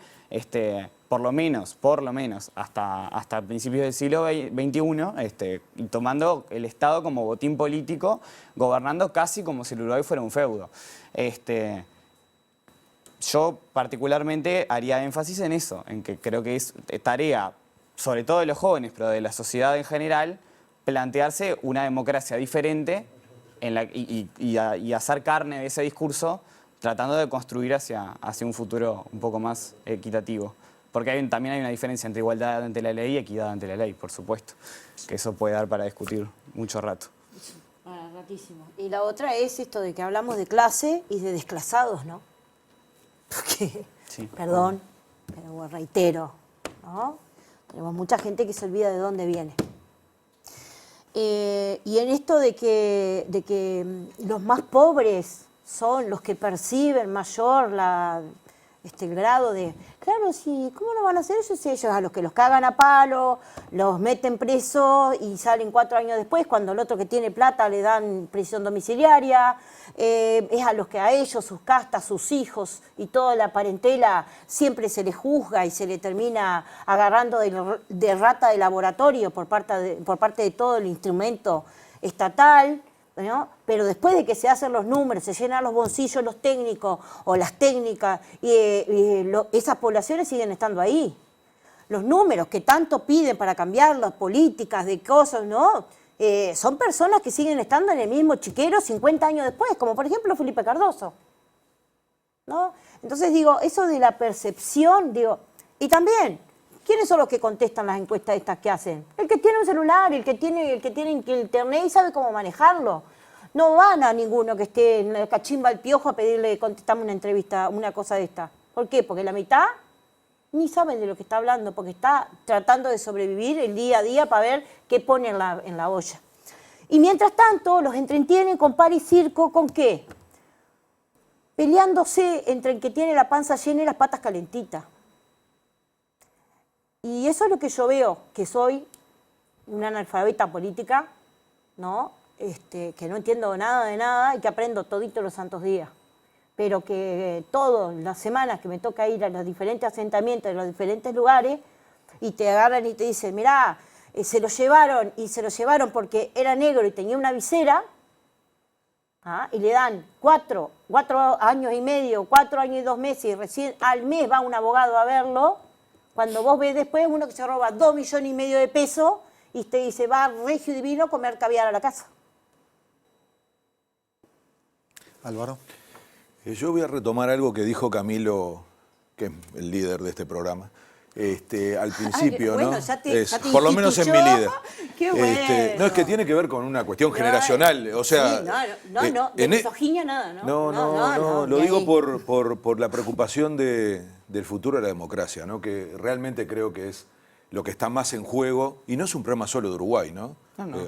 por lo menos hasta principios del siglo XXI, y tomando el Estado como botín político, gobernando casi como si el Uruguay fuera un feudo. Yo particularmente haría énfasis en eso, en que creo que es tarea, sobre todo de los jóvenes, pero de la sociedad en general, plantearse una democracia diferente y hacer carne de ese discurso, tratando de construir hacia un futuro un poco más equitativo. Porque también hay una diferencia entre igualdad ante la ley y equidad ante la ley, por supuesto, que eso puede dar para discutir mucho rato. Ratísimo. Y la otra es esto de que hablamos de clase y de desclasados, ¿no? Porque, sí, perdón, pero reitero, ¿no? Tenemos mucha gente que se olvida de dónde viene. Y en esto de que los más pobres son los que perciben mayor el grado de... Claro, sí, ¿cómo no van a hacer eso si ellos a los que los cagan a palo, los meten presos y salen 4 años después, cuando el otro que tiene plata le dan prisión domiciliaria? Es a los que a ellos, sus castas, sus hijos y toda la parentela siempre se les juzga y se le termina agarrando de rata de laboratorio por parte de todo el instrumento estatal, ¿no? Pero después de que se hacen los números, se llenan los bolsillos los técnicos o las técnicas, esas poblaciones siguen estando ahí. Los números que tanto piden para cambiar las políticas de cosas, ¿no? Son personas que siguen estando en el mismo chiquero 50 años después, como por ejemplo Felipe Cardoso, ¿no? Entonces digo, eso de la percepción, y también, ¿quiénes son los que contestan las encuestas estas que hacen? El que tiene un celular, el que tiene internet y sabe cómo manejarlo. No van a ninguno que esté en la cachimba al piojo a pedirle contestame una entrevista, una cosa de esta. ¿Por qué? Porque la mitad ni saben de lo que está hablando, porque está tratando de sobrevivir el día a día para ver qué pone en la olla. Y mientras tanto los entretienen con par y circo, ¿con qué? Peleándose entre el que tiene la panza llena y las patas calentitas. Y eso es lo que yo veo, que soy una analfabeta política, ¿no? Que no entiendo nada de nada y que aprendo todito los santos días. Pero que todas las semanas que me toca ir a los diferentes asentamientos de los diferentes lugares y te agarran y te dicen, mirá, se lo llevaron porque era negro y tenía una visera, y le dan 4 años y medio, 4 años y 2 meses y recién al mes va un abogado a verlo. Cuando vos ves después uno que se roba 2,5 millones de pesos y te dice, va regio divino a comer caviar a la casa. Álvaro. Yo voy a retomar algo que dijo Camilo, que es el líder de este programa, al principio, bueno, ¿no? Ya te por lo menos es mi líder. Qué bueno. No, es que tiene que ver con una cuestión generacional, o sea... Sí, no, de misoginia nada, ¿no? No, lo digo por la preocupación del futuro de la democracia, ¿no? Que realmente creo que es lo que está más en juego, y no es un problema solo de Uruguay, ¿no? Claro.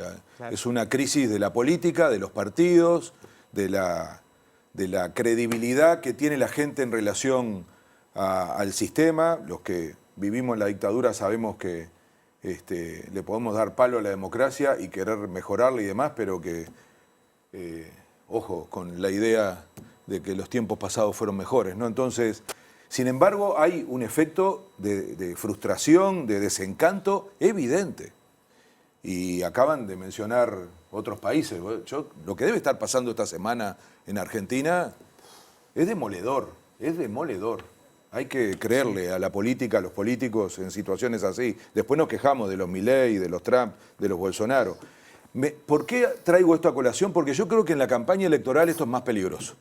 Es una crisis de la política, de los partidos, de la credibilidad que tiene la gente en relación al sistema. Los que vivimos en la dictadura sabemos que le podemos dar palo a la democracia y querer mejorarla y demás, pero que, ojo, con la idea de que los tiempos pasados fueron mejores, ¿no? Entonces, sin embargo, hay un efecto de frustración, de desencanto evidente. Y acaban de mencionar otros países. Lo que debe estar pasando esta semana en Argentina es demoledor, es demoledor. Hay que creerle a la política, a los políticos en situaciones así. Después nos quejamos de los Milei, de los Trump, de los Bolsonaro. ¿Por qué traigo esto a colación? Porque yo creo que en la campaña electoral esto es más peligroso.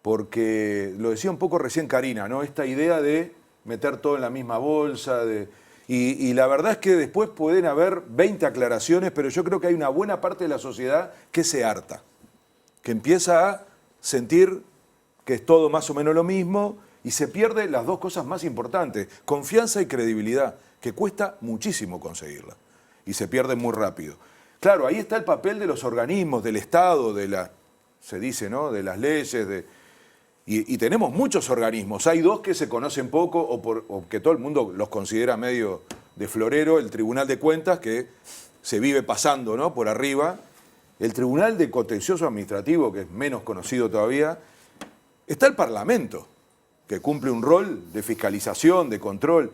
Porque lo decía un poco recién Karina, ¿no? Esta idea de meter todo en la misma bolsa, y la verdad es que después pueden haber 20 aclaraciones, pero yo creo que hay una buena parte de la sociedad que se harta, que empieza a sentir que es todo más o menos lo mismo y se pierde las dos cosas más importantes, confianza y credibilidad, que cuesta muchísimo conseguirla y se pierde muy rápido. Claro, ahí está el papel de los organismos, del Estado, se dice, ¿no? De las leyes, y tenemos muchos organismos. Hay dos que se conocen poco o que todo el mundo los considera medio de florero. El Tribunal de Cuentas, que se vive pasando, ¿no? Por arriba. El Tribunal de Contencioso Administrativo, que es menos conocido todavía. Está el Parlamento, que cumple un rol de fiscalización, de control.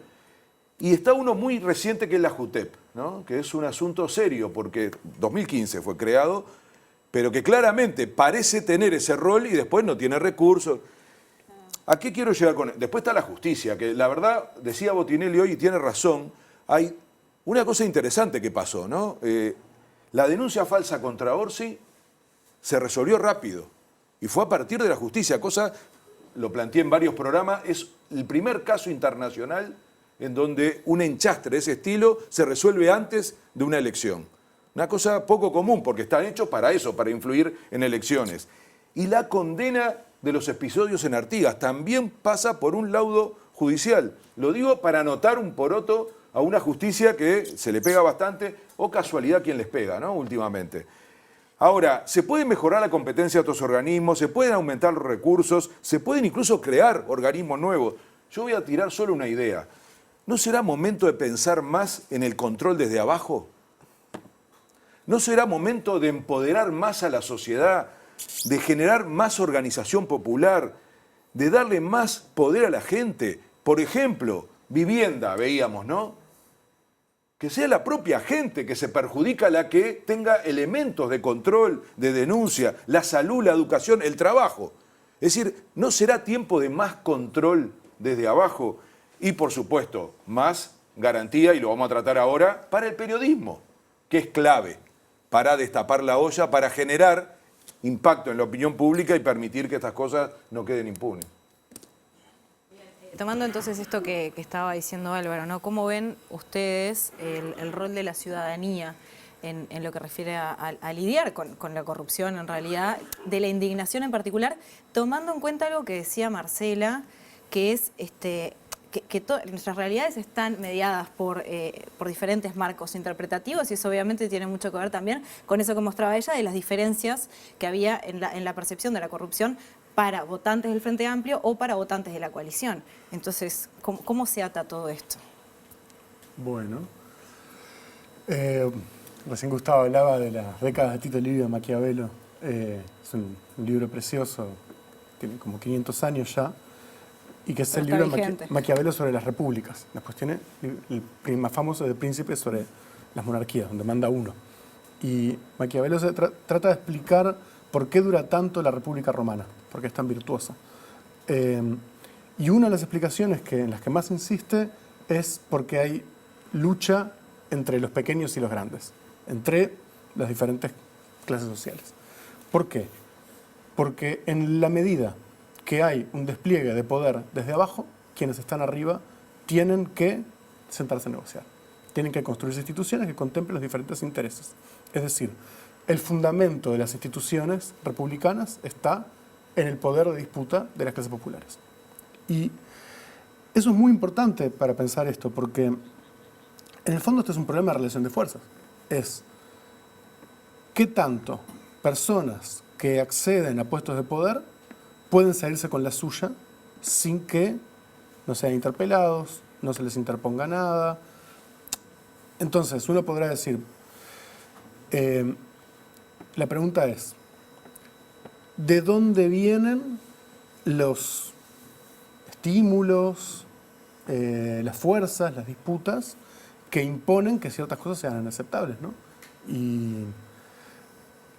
Y está uno muy reciente que es la JUTEP, ¿no? Que es un asunto serio, porque 2015 fue creado, pero que claramente parece tener ese rol y después no tiene recursos. ¿A qué quiero llegar con esto? Después está la justicia, que la verdad, decía Botinelli hoy y tiene razón, hay una cosa interesante que pasó, ¿no? La denuncia falsa contra Orsi se resolvió rápido y fue a partir de la justicia, cosa, lo planteé en varios programas, es el primer caso internacional en donde un enchastre de ese estilo se resuelve antes de una elección. Una cosa poco común, porque están hechos para eso, para influir en elecciones. Y la condena de los episodios en Artigas también pasa por un laudo judicial. Lo digo para anotar un poroto a una justicia que se le pega bastante, o casualidad quien les pega, ¿no? Últimamente. Ahora, se puede mejorar la competencia de otros organismos, se pueden aumentar los recursos, se pueden incluso crear organismos nuevos. Yo voy a tirar solo una idea. ¿No será momento de pensar más en el control desde abajo? ¿No será momento de empoderar más a la sociedad, de generar más organización popular, de darle más poder a la gente? Por ejemplo, vivienda, veíamos, ¿no? Que sea la propia gente que se perjudica la que tenga elementos de control, de denuncia, la salud, la educación, el trabajo. Es decir, ¿no será tiempo de más control desde abajo? Y, por supuesto, más garantía, y lo vamos a tratar ahora, para el periodismo, que es clave para destapar la olla, para generar impacto en la opinión pública y permitir que estas cosas no queden impunes. Tomando entonces esto que estaba diciendo Álvaro, ¿no? ¿Cómo ven ustedes el rol de la ciudadanía en lo que refiere a lidiar con la corrupción, en realidad, de la indignación en particular, tomando en cuenta algo que decía Marcela, que es que nuestras realidades están mediadas por diferentes marcos interpretativos, y eso obviamente tiene mucho que ver también con eso que mostraba ella, de las diferencias que había en la percepción de la corrupción para votantes del Frente Amplio o para votantes de la coalición. Entonces, ¿cómo se ata todo esto? Bueno, recién Gustavo hablaba de las décadas de Tito Livio de Maquiavelo. Es un libro precioso, tiene como 500 años ya, y que es el libro de Maquiavelo sobre las repúblicas. Después tiene el más famoso de Príncipe sobre las monarquías, donde manda uno. Y Maquiavelo trata de explicar por qué dura tanto la República Romana, por qué es tan virtuosa. Y una de las explicaciones en las que más insiste es porque hay lucha entre los pequeños y los grandes, entre las diferentes clases sociales. ¿Por qué? Porque en la medida que hay un despliegue de poder desde abajo, quienes están arriba tienen que sentarse a negociar. Tienen que construir instituciones que contemplen los diferentes intereses. Es decir, el fundamento de las instituciones republicanas está en el poder de disputa de las clases populares. Y eso es muy importante para pensar esto, porque en el fondo este es un problema de relación de fuerzas. Es qué tanto personas que acceden a puestos de poder pueden salirse con la suya sin que no sean interpelados, no se les interponga nada. Entonces, uno podrá decir, la pregunta es, ¿de dónde vienen los estímulos, las fuerzas, las disputas que imponen que ciertas cosas sean inaceptables, ¿no? Y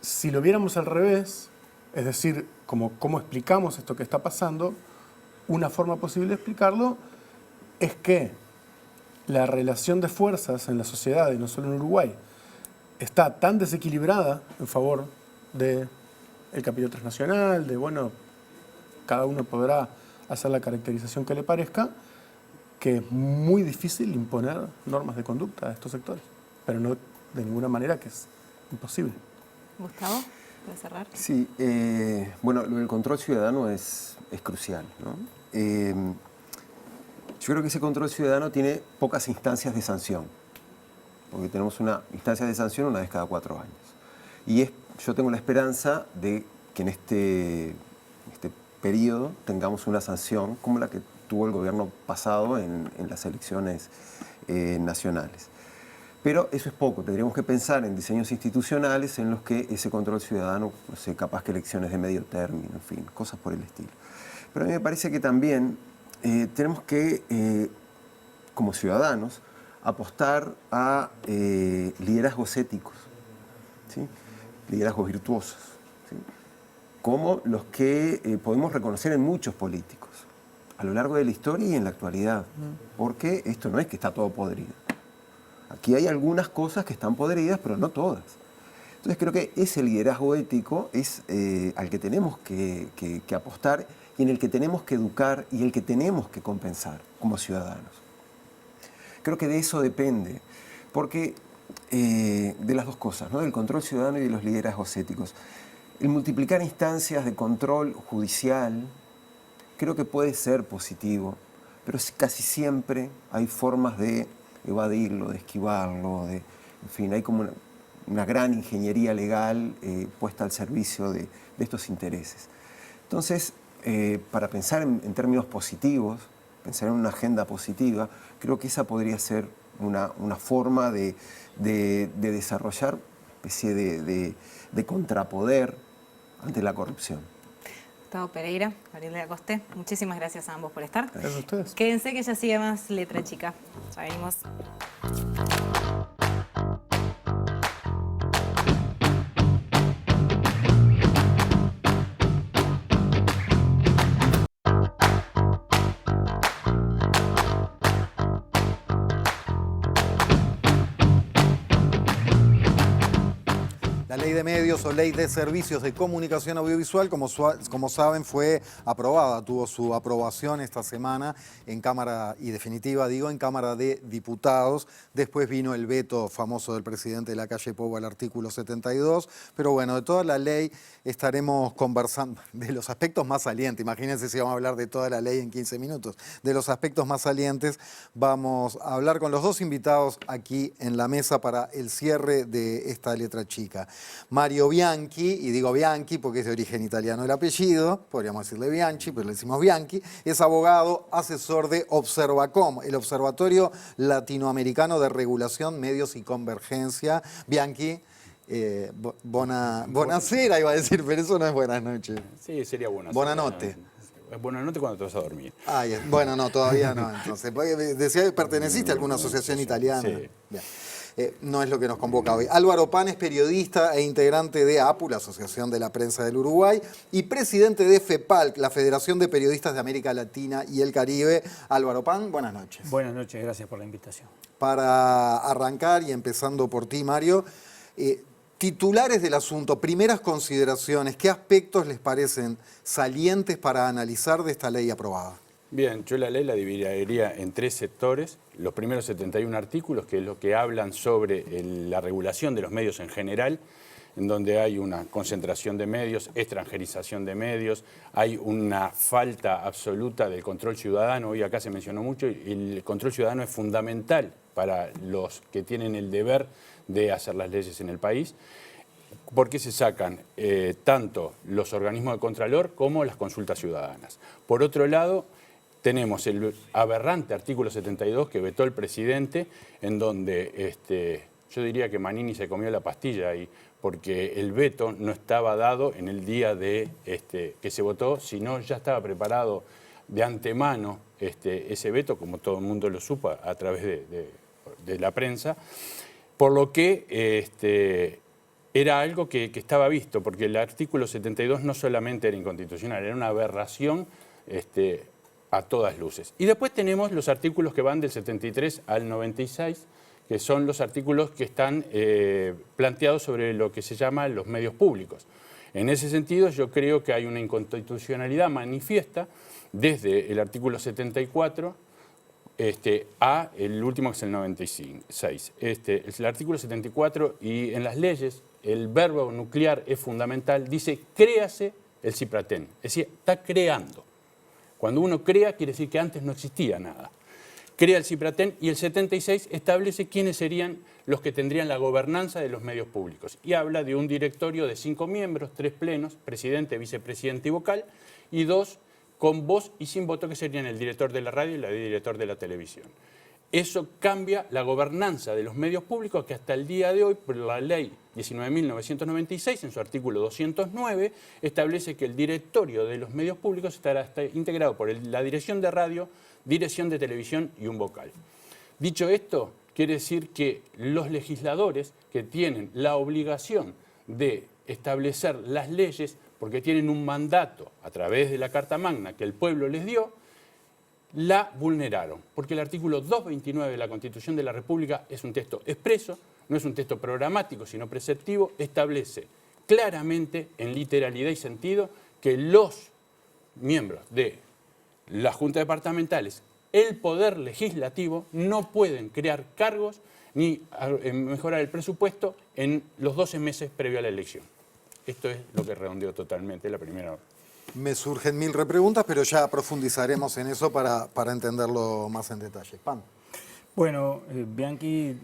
si lo viéramos al revés, es decir, cómo explicamos esto que está pasando, una forma posible de explicarlo es que la relación de fuerzas en la sociedad, y no solo en Uruguay, está tan desequilibrada en favor del capital transnacional, de, bueno, cada uno podrá hacer la caracterización que le parezca, que es muy difícil imponer normas de conducta a estos sectores, pero no de ninguna manera, que es imposible. Gustavo, ¿para cerrar? Sí, bueno, lo del control ciudadano es crucial, ¿no? Yo creo que ese control ciudadano tiene pocas instancias de sanción, porque tenemos una instancia de sanción una vez cada 4 años. Y yo tengo la esperanza de que en este periodo tengamos una sanción como la que tuvo el gobierno pasado en las elecciones nacionales. Pero eso es poco, tendríamos que pensar en diseños institucionales en los que ese control ciudadano, no sé, capaz que elecciones de medio término, en fin, cosas por el estilo. Pero a mí me parece que también tenemos que, como ciudadanos, apostar a liderazgos éticos, ¿sí? Liderazgos virtuosos, ¿sí? Como los que podemos reconocer en muchos políticos, a lo largo de la historia y en la actualidad, porque esto no es que está todo podrido. Aquí hay algunas cosas que están podridas, pero no todas. Entonces creo que ese liderazgo ético es al que tenemos que apostar y en el que tenemos que educar y el que tenemos que compensar como ciudadanos. Creo que de eso depende, porque de las dos cosas, ¿no? Del control ciudadano y de los liderazgos éticos. El multiplicar instancias de control judicial creo que puede ser positivo, pero casi siempre hay formas de evadirlo, de esquivarlo, en fin, hay como una gran ingeniería legal puesta al servicio de estos intereses. Entonces, para pensar en términos positivos, pensar en una agenda positiva, creo que esa podría ser una forma de desarrollar una especie de contrapoder ante la corrupción. Gustavo Pereira, Gabriel de la Coste, muchísimas gracias a ambos por estar. Gracias a ustedes. Quédense que ya sigue más Letra Chica. Ya venimos. La Ley de Medios o Ley de Servicios de Comunicación Audiovisual, como saben, fue aprobada, tuvo su aprobación esta semana en Cámara, y definitiva digo, en Cámara de Diputados. Después vino el veto famoso del presidente de la calle Pou al artículo 72. Pero bueno, de toda la ley estaremos conversando de los aspectos más salientes. Imagínense si vamos a hablar de toda la ley en 15 minutos. De los aspectos más salientes vamos a hablar con los dos invitados aquí en la mesa para el cierre de esta Letra Chica. Mario Bianchi, y digo Bianchi porque es de origen italiano el apellido, podríamos decirle Bianchi, pero le decimos Bianchi, es abogado, asesor de Observacom, el Observatorio Latinoamericano de Regulación, Medios y Convergencia. Bianchi, buonasera iba a decir, pero eso no es buenas noches. Sí, sería buenas. Buonanotte. Buenas noches cuando te vas a dormir. Bueno, no, todavía no. Entonces, decía que perteneciste a alguna asociación italiana. Sí. Bien. No es lo que nos convoca hoy. Álvaro Pan es periodista e integrante de APU, la Asociación de la Prensa del Uruguay, y presidente de FEPALC, la Federación de Periodistas de América Latina y el Caribe. Álvaro Pan, buenas noches. Buenas noches, gracias por la invitación. Para arrancar, y empezando por ti, Mario, titulares del asunto, primeras consideraciones, ¿qué aspectos les parecen salientes para analizar de esta ley aprobada? Bien, yo la ley la dividiría en tres sectores. Los primeros 71 artículos, que es lo que hablan sobre la regulación de los medios en general, en donde hay una concentración de medios, extranjerización de medios, hay una falta absoluta del control ciudadano. Hoy acá se mencionó mucho, y el control ciudadano es fundamental para los que tienen el deber de hacer las leyes en el país, porque se sacan tanto los organismos de contralor como las consultas ciudadanas. Por otro lado, tenemos el aberrante artículo 72 que vetó el presidente, en donde yo diría que Manini se comió la pastilla ahí, porque el veto no estaba dado en el día de que se votó, sino ya estaba preparado de antemano ese veto, como todo el mundo lo supo a través de la prensa, por lo que era algo que estaba visto, porque el artículo 72 no solamente era inconstitucional, era una aberración a todas luces. Y después tenemos los artículos que van del 73 al 96, que son los artículos que están planteados sobre lo que se llama los medios públicos. En ese sentido, yo creo que hay una inconstitucionalidad manifiesta desde el artículo 74 a el último, que es el 96. Es el artículo 74, y en las leyes el verbo nuclear es fundamental. Dice, créase el CIPRATEN, es decir, está creando. Cuando uno crea, quiere decir que antes no existía nada. Crea el CIPRATEN, y el 76 establece quiénes serían los que tendrían la gobernanza de los medios públicos. Y habla de un directorio de 5 miembros, 3 plenos, presidente, vicepresidente y vocal, y 2 con voz y sin voto, que serían el director de la radio y el director de la televisión. Eso cambia la gobernanza de los medios públicos que hasta el día de hoy, por la ley 19.996, en su artículo 209, establece que el directorio de los medios públicos estará integrado por la dirección de radio, dirección de televisión y un vocal. Dicho esto, quiere decir que los legisladores que tienen la obligación de establecer las leyes, porque tienen un mandato a través de la Carta Magna que el pueblo les dio, la vulneraron, porque el artículo 229 de la Constitución de la República es un texto expreso, no es un texto programático, sino preceptivo, establece claramente, en literalidad y sentido, que los miembros de las juntas departamentales, el poder legislativo, no pueden crear cargos ni mejorar el presupuesto en los 12 meses previo a la elección. Esto es lo que redondeó totalmente la primera hora. Me surgen 1000 repreguntas, pero ya profundizaremos en eso para entenderlo más en detalle. Pan. Bueno, Bianchi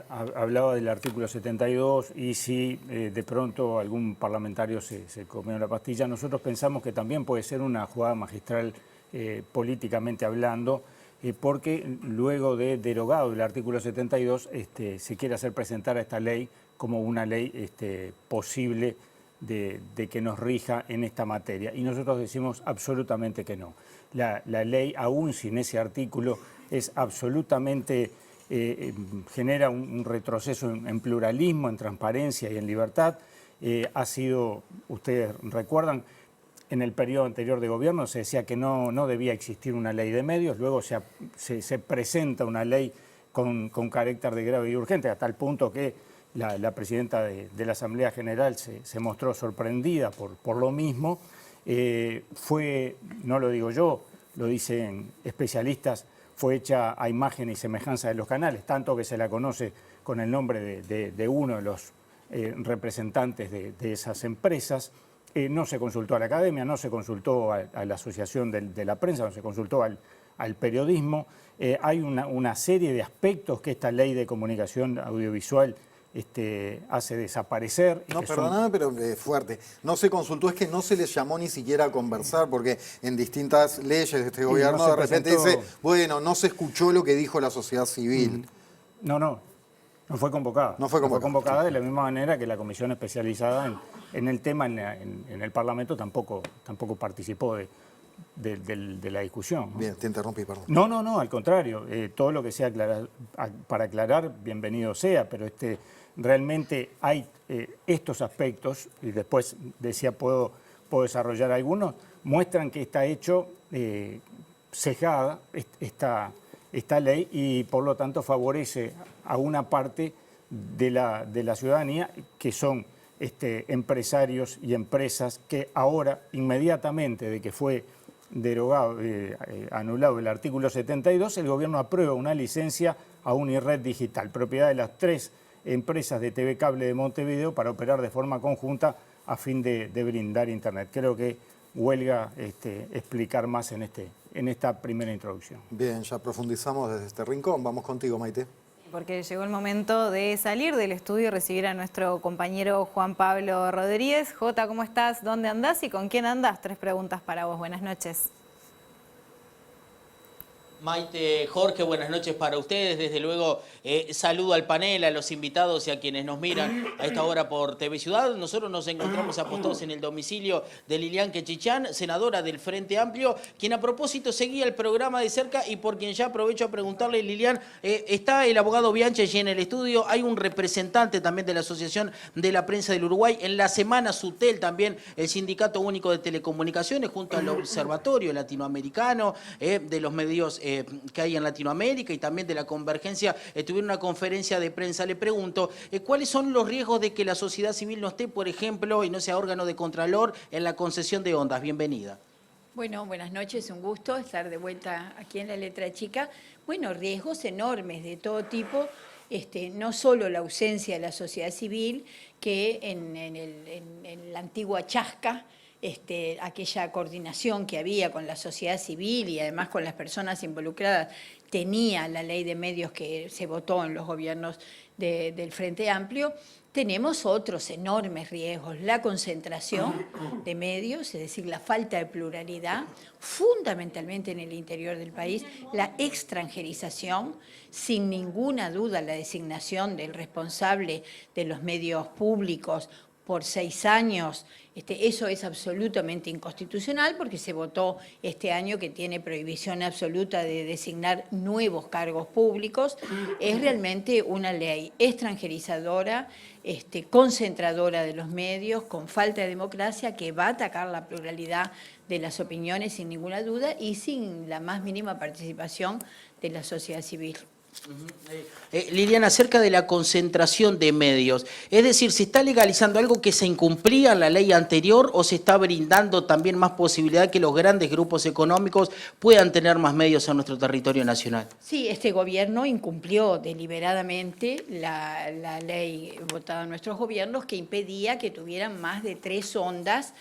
hablaba del artículo 72 y si de pronto algún parlamentario se comió la pastilla, nosotros pensamos que también puede ser una jugada magistral políticamente hablando, porque luego de derogado el artículo 72 se quiere hacer presentar a esta ley como una ley posible de que nos rija en esta materia. Y nosotros decimos absolutamente que no. La ley, aún sin ese artículo, es absolutamente, genera un retroceso en pluralismo, en transparencia y en libertad. Ha sido, ustedes recuerdan, en el periodo anterior de gobierno se decía que no debía existir una ley de medios, luego se presenta una ley con carácter de grave y urgente, hasta el punto que la presidenta de la Asamblea General se mostró sorprendida por lo mismo. No lo digo yo, lo dicen especialistas, fue hecha a imagen y semejanza de los canales, tanto que se la conoce con el nombre de uno de los representantes de esas empresas. No se consultó a la academia, no se consultó a la asociación de la prensa, no se consultó al periodismo. Hay una serie de aspectos que esta ley de comunicación audiovisual hace desaparecer. No, perdóname, pero fuerte. No se consultó, es que no se les llamó ni siquiera a conversar, porque en distintas leyes de este gobierno no de repente presentó... dice, bueno, no se escuchó lo que dijo la sociedad civil. No fue convocada. No fue convocada de la misma manera que la comisión especializada en el tema en el Parlamento tampoco participó de la discusión, ¿no? Bien, te interrumpí, perdón. No, al contrario. Todo lo que sea para aclarar, bienvenido sea, pero realmente hay estos aspectos, y después decía puedo desarrollar algunos, muestran que está hecho cejada esta ley y por lo tanto favorece a una parte de la ciudadanía que son empresarios y empresas que ahora, inmediatamente de que fue derogado, anulado el artículo 72, el gobierno aprueba una licencia a Unired Digital, propiedad de las 3 empresas de TV Cable de Montevideo para operar de forma conjunta a fin de brindar Internet. Creo que huelga explicar más en esta primera introducción. Bien, ya profundizamos desde este rincón. Vamos contigo, Maite. Porque llegó el momento de salir del estudio y recibir a nuestro compañero Juan Pablo Rodríguez. Jota, ¿cómo estás? ¿Dónde andás y con quién andás? 3 preguntas para vos. Buenas noches. Maite, Jorge, buenas noches para ustedes. Desde luego, saludo al panel, a los invitados y a quienes nos miran a esta hora por TV Ciudad. Nosotros nos encontramos apostados en el domicilio de Lilian Quechichán, senadora del Frente Amplio, quien a propósito seguía el programa de cerca y por quien ya aprovecho a preguntarle, Lilian, está el abogado Bianchi allí en el estudio, hay un representante también de la Asociación de la Prensa del Uruguay, en la semana SUTEL también, el Sindicato Único de Telecomunicaciones, junto al Observatorio Latinoamericano de los medios que hay en Latinoamérica y también de la Convergencia, tuvieron una conferencia de prensa. Le pregunto, ¿cuáles son los riesgos de que la sociedad civil no esté, por ejemplo, y no sea órgano de contralor en la concesión de ondas? Bienvenida. Bueno, buenas noches, un gusto estar de vuelta aquí en La Letra Chica. Bueno, riesgos enormes de todo tipo, no solo la ausencia de la sociedad civil, que en la antigua chasca, aquella coordinación que había con la sociedad civil y además con las personas involucradas, tenía la ley de medios que se votó en los gobiernos del Frente Amplio, tenemos otros enormes riesgos. La concentración de medios, es decir, la falta de pluralidad, fundamentalmente en el interior del país, la extranjerización, sin ninguna duda la designación del responsable de los medios públicos por 6 años, eso es absolutamente inconstitucional porque se votó este año que tiene prohibición absoluta de designar nuevos cargos públicos. Es realmente una ley extranjerizadora, concentradora de los medios, con falta de democracia, que va a atacar la pluralidad de las opiniones sin ninguna duda y sin la más mínima participación de la sociedad civil. Liliana, acerca de la concentración de medios, es decir, ¿se está legalizando algo que se incumplía en la ley anterior o se está brindando también más posibilidad que los grandes grupos económicos puedan tener más medios en nuestro territorio nacional? Sí, este gobierno incumplió deliberadamente la ley votada en nuestros gobiernos que impedía que tuvieran más de 3 ondas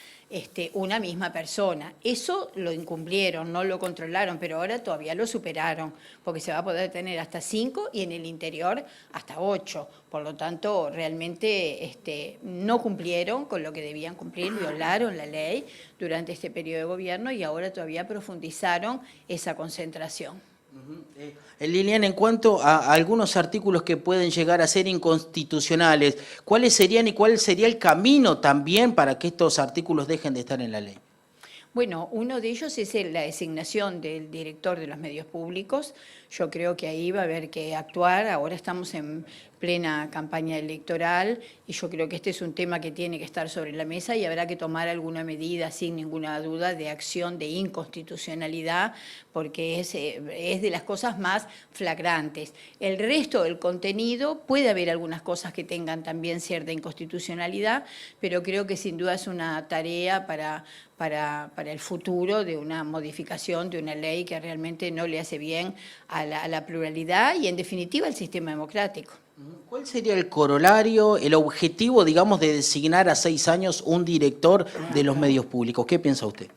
una misma persona. Eso lo incumplieron, no lo controlaron, pero ahora todavía lo superaron, porque se va a poder tener hasta 5 y en el interior hasta 8. Por lo tanto, realmente no cumplieron con lo que debían cumplir, violaron la ley durante este periodo de gobierno y ahora todavía profundizaron esa concentración. Liliana, en cuanto a algunos artículos que pueden llegar a ser inconstitucionales, ¿cuáles serían y cuál sería el camino también para que estos artículos dejen de estar en la ley? Bueno, uno de ellos es la designación del director de los medios públicos. Yo creo que ahí va a haber que actuar. Ahora estamos en plena campaña electoral y yo creo que este es un tema que tiene que estar sobre la mesa y habrá que tomar alguna medida, sin ninguna duda, de acción de inconstitucionalidad, porque es de las cosas más flagrantes. El resto del contenido, puede haber algunas cosas que tengan también cierta inconstitucionalidad, pero creo que sin duda es una tarea para el futuro de una modificación de una ley que realmente no le hace bien a la pluralidad y en definitiva al sistema democrático. ¿Cuál sería el corolario, el objetivo, digamos, de designar a 6 años un director de los medios públicos? ¿Qué piensa usted?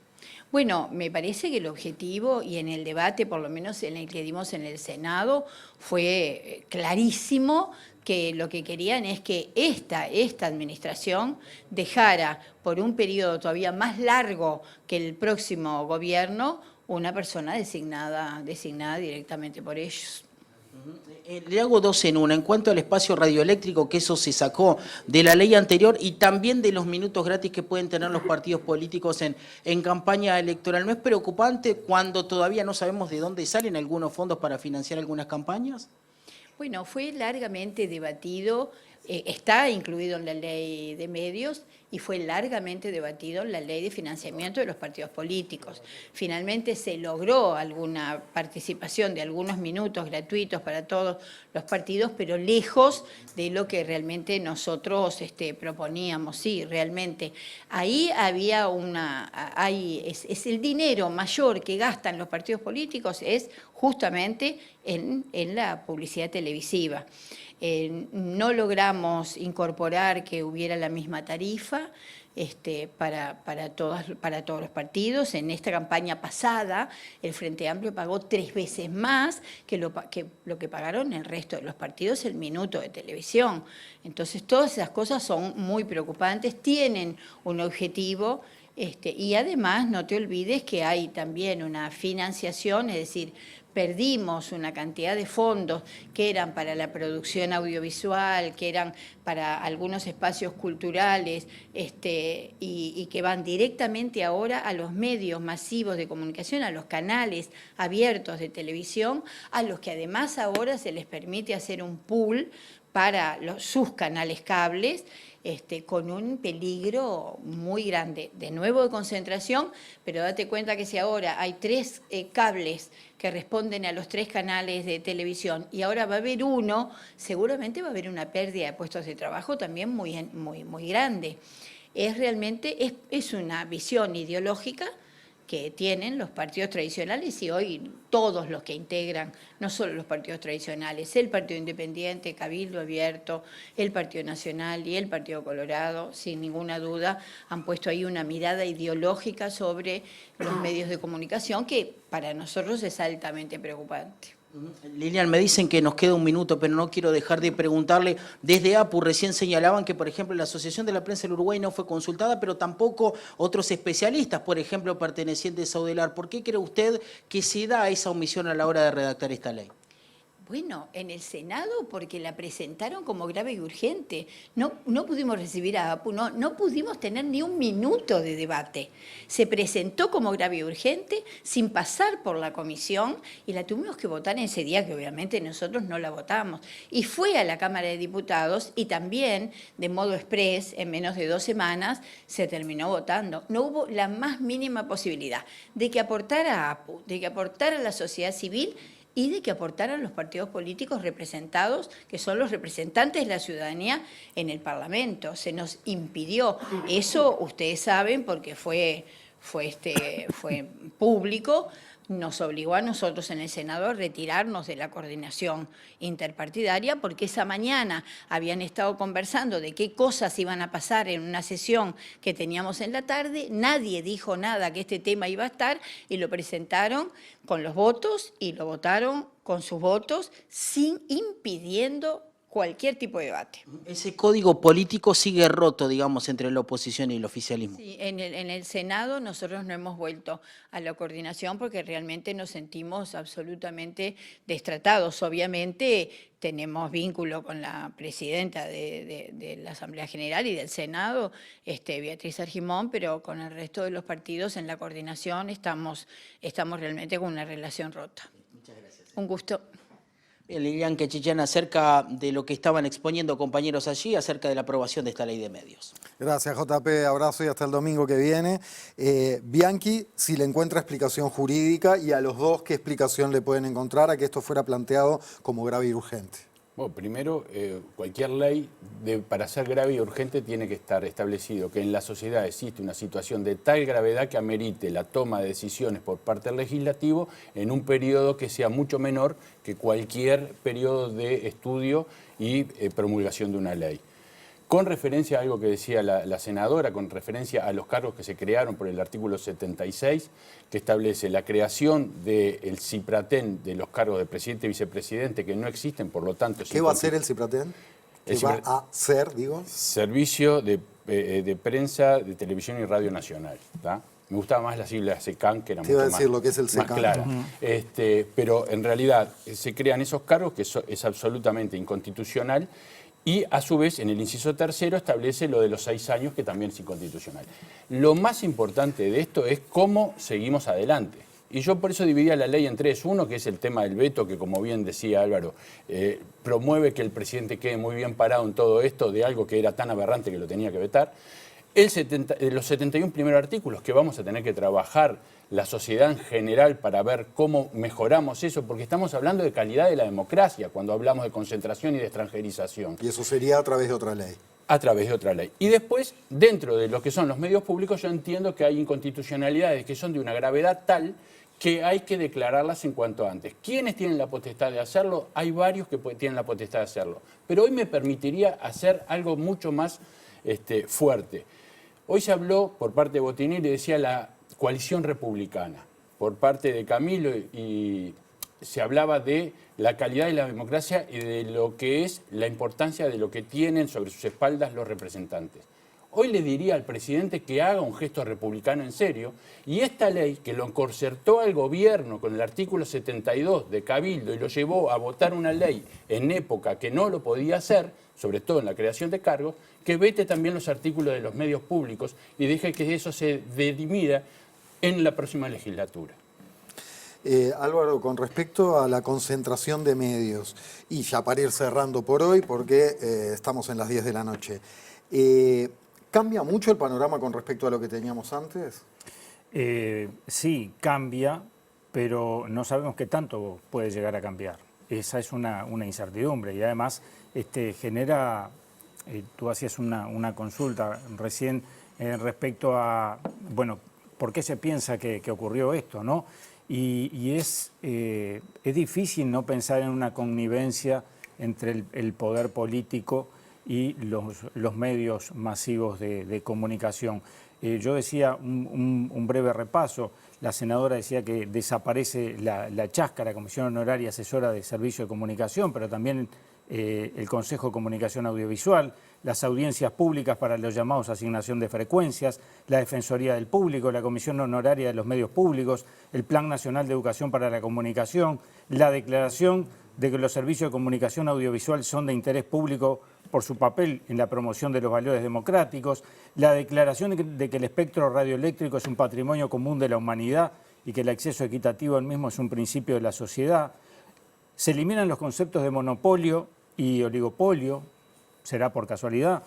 Bueno, me parece que el objetivo, y en el debate, por lo menos en el que dimos en el Senado, fue clarísimo que lo que querían es que esta administración dejara por un periodo todavía más largo que el próximo gobierno una persona designada directamente por ellos. Le hago 2 en 1. En cuanto al espacio radioeléctrico, que eso se sacó de la ley anterior y también de los minutos gratis que pueden tener los partidos políticos en campaña electoral, ¿no es preocupante cuando todavía no sabemos de dónde salen algunos fondos para financiar algunas campañas? Bueno, fue largamente debatido, está incluido en la ley de medios y fue largamente debatido en la ley de financiamiento de los partidos políticos. Finalmente se logró alguna participación de algunos minutos gratuitos para todos los partidos, pero lejos de lo que realmente nosotros proponíamos. Sí, realmente. Ahí había es el dinero mayor que gastan los partidos políticos es justamente en la publicidad televisiva. No logramos incorporar que hubiera la misma tarifa para todos los partidos. En esta campaña pasada, el Frente Amplio pagó 3 veces más que lo que pagaron el resto de los partidos el minuto de televisión. Entonces, todas esas cosas son muy preocupantes, tienen un objetivo. Y además, no te olvides que hay también una financiación, es decir, perdimos una cantidad de fondos que eran para la producción audiovisual, que eran para algunos espacios culturales y que van directamente ahora a los medios masivos de comunicación, a los canales abiertos de televisión, a los que además ahora se les permite hacer un pool para sus canales cables, con un peligro muy grande, de nuevo de concentración, pero date cuenta que si ahora hay 3 cables que responden a los 3 canales de televisión y ahora va a haber uno, seguramente va a haber una pérdida de puestos de trabajo también muy grande. Es una visión ideológica que tienen los partidos tradicionales y hoy todos los que integran, no solo los partidos tradicionales, el Partido Independiente, Cabildo Abierto, el Partido Nacional y el Partido Colorado, sin ninguna duda, han puesto ahí una mirada ideológica sobre los medios de comunicación que para nosotros es altamente preocupante. Lilian, me dicen que nos queda un minuto, pero no quiero dejar de preguntarle. Desde APU recién señalaban que, por ejemplo, la Asociación de la Prensa del Uruguay no fue consultada, pero tampoco otros especialistas, por ejemplo, pertenecientes a UDELAR. ¿Por qué cree usted que se da esa omisión a la hora de redactar esta ley? Bueno, en el Senado porque la presentaron como grave y urgente. No pudimos recibir a APU, no pudimos tener ni un minuto de debate. Se presentó como grave y urgente sin pasar por la comisión y la tuvimos que votar en ese día, que obviamente nosotros no la votamos. Y fue a la Cámara de Diputados y también, de modo express, en menos de 2 semanas, se terminó votando. No hubo la más mínima posibilidad de que aportara a APU, de que aportara a la sociedad civil y de que aportaran los partidos políticos representados, que son los representantes de la ciudadanía en el Parlamento. Se nos impidió. Eso ustedes saben porque fue público. Nos obligó a nosotros en el Senado a retirarnos de la coordinación interpartidaria porque esa mañana habían estado conversando de qué cosas iban a pasar en una sesión que teníamos en la tarde. Nadie dijo nada que este tema iba a estar y lo presentaron con los votos y lo votaron con sus votos impidiendo cualquier tipo de debate. Ese código político sigue roto, digamos, entre la oposición y el oficialismo. Sí, en el Senado nosotros no hemos vuelto a la coordinación porque realmente nos sentimos absolutamente destratados. Obviamente tenemos vínculo con la presidenta de la Asamblea General y del Senado, Beatriz Argimón, pero con el resto de los partidos en la coordinación estamos realmente con una relación rota. Muchas gracias. Un gusto. Bien, Lilian Quechichén, acerca de lo que estaban exponiendo compañeros allí, acerca de la aprobación de esta ley de medios. Gracias, JP. Abrazo y hasta el domingo que viene. Bianchi, si le encuentra explicación jurídica y a los dos, ¿qué explicación le pueden encontrar a que esto fuera planteado como grave y urgente? Bueno, primero, cualquier ley para ser grave y urgente tiene que estar establecido que en la sociedad existe una situación de tal gravedad que amerite la toma de decisiones por parte del legislativo en un periodo que sea mucho menor que cualquier periodo de estudio y promulgación de una ley. Con referencia a algo que decía la senadora, con referencia a los cargos que se crearon por el artículo 76, que establece la creación del CIPRATEN de los cargos de presidente y vicepresidente que no existen, por lo tanto... ¿Qué va a hacer el CIPRATEN? ¿Qué va a ser, digo? Servicio de Prensa de Televisión y Radio Nacional, ¿tá? Me gustaba más la sigla SECAN, que era mucho más, lo que es el SECAN. más clara. Pero en realidad se crean esos cargos que es absolutamente inconstitucional. Y a su vez, en el inciso tercero, establece lo de los 6 años, que también es inconstitucional. Lo más importante de esto es cómo seguimos adelante. Y yo por eso dividía la ley en 3. Uno, que es el tema del veto, que como bien decía Álvaro, promueve que el presidente quede muy bien parado en todo esto, de algo que era tan aberrante que lo tenía que vetar. Los 71 primeros artículos que vamos a tener que trabajar la sociedad en general para ver cómo mejoramos eso, porque estamos hablando de calidad de la democracia cuando hablamos de concentración y de extranjerización. Y eso sería a través de otra ley. A través de otra ley. Y después, dentro de lo que son los medios públicos, yo entiendo que hay inconstitucionalidades que son de una gravedad tal que hay que declararlas en cuanto antes. ¿Quiénes tienen la potestad de hacerlo? Hay varios que tienen la potestad de hacerlo. Pero hoy me permitiría hacer algo mucho más fuerte. Hoy se habló por parte de Botinelli, decía la coalición republicana, por parte de Camilo, y se hablaba de la calidad de la democracia y de lo que es la importancia de lo que tienen sobre sus espaldas los representantes. Hoy le diría al presidente que haga un gesto republicano en serio y esta ley que lo concertó al gobierno con el artículo 72 de Cabildo y lo llevó a votar una ley en época que no lo podía hacer, sobre todo en la creación de cargos, que vete también los artículos de los medios públicos y deje que eso se dirimida en la próxima legislatura. Álvaro, con respecto a la concentración de medios, y ya para ir cerrando por hoy, porque estamos en las 10 de la noche, ¿cambia mucho el panorama con respecto a lo que teníamos antes? Sí, cambia, pero no sabemos qué tanto puede llegar a cambiar. Esa es una incertidumbre y además genera, tú hacías una consulta recién respecto a, bueno, ¿por qué se piensa que ocurrió esto, no? Y es difícil no pensar en una connivencia entre el poder político y los medios masivos de comunicación. Yo decía un breve repaso, la senadora decía que desaparece la Chasca, la Comisión Honoraria Asesora de Servicio de Comunicación, pero también el Consejo de Comunicación Audiovisual, las audiencias públicas para los llamados a asignación de frecuencias, la Defensoría del Público, la Comisión Honoraria de los Medios Públicos, el Plan Nacional de Educación para la Comunicación, la declaración de que los servicios de comunicación audiovisual son de interés público por su papel en la promoción de los valores democráticos, la declaración de que el espectro radioeléctrico es un patrimonio común de la humanidad y que el acceso equitativo al mismo es un principio de la sociedad. Se eliminan los conceptos de monopolio y oligopolio, será por casualidad.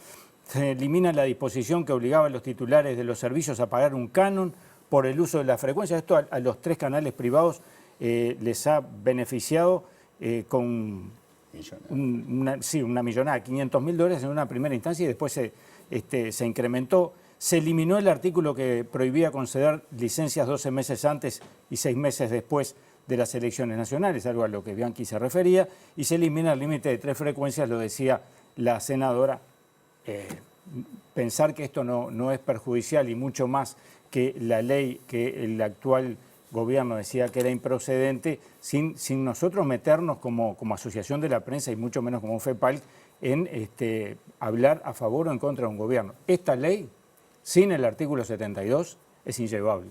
Se elimina la disposición que obligaba a los titulares de los servicios a pagar un canon por el uso de la frecuencia. Esto a los 3 canales privados les ha beneficiado con una millonada, $500.000 en una primera instancia, y después se incrementó. Se eliminó el artículo que prohibía conceder licencias 12 meses antes y 6 meses después de las elecciones nacionales, algo a lo que Bianchi se refería, y se elimina el límite de 3 frecuencias, lo decía la senadora. Pensar que esto no es perjudicial, y mucho más que la ley que el actual gobierno decía que era improcedente, sin nosotros meternos como asociación de la prensa y mucho menos como FEPAL en hablar a favor o en contra de un gobierno. Esta ley, sin el artículo 72, es inllevable.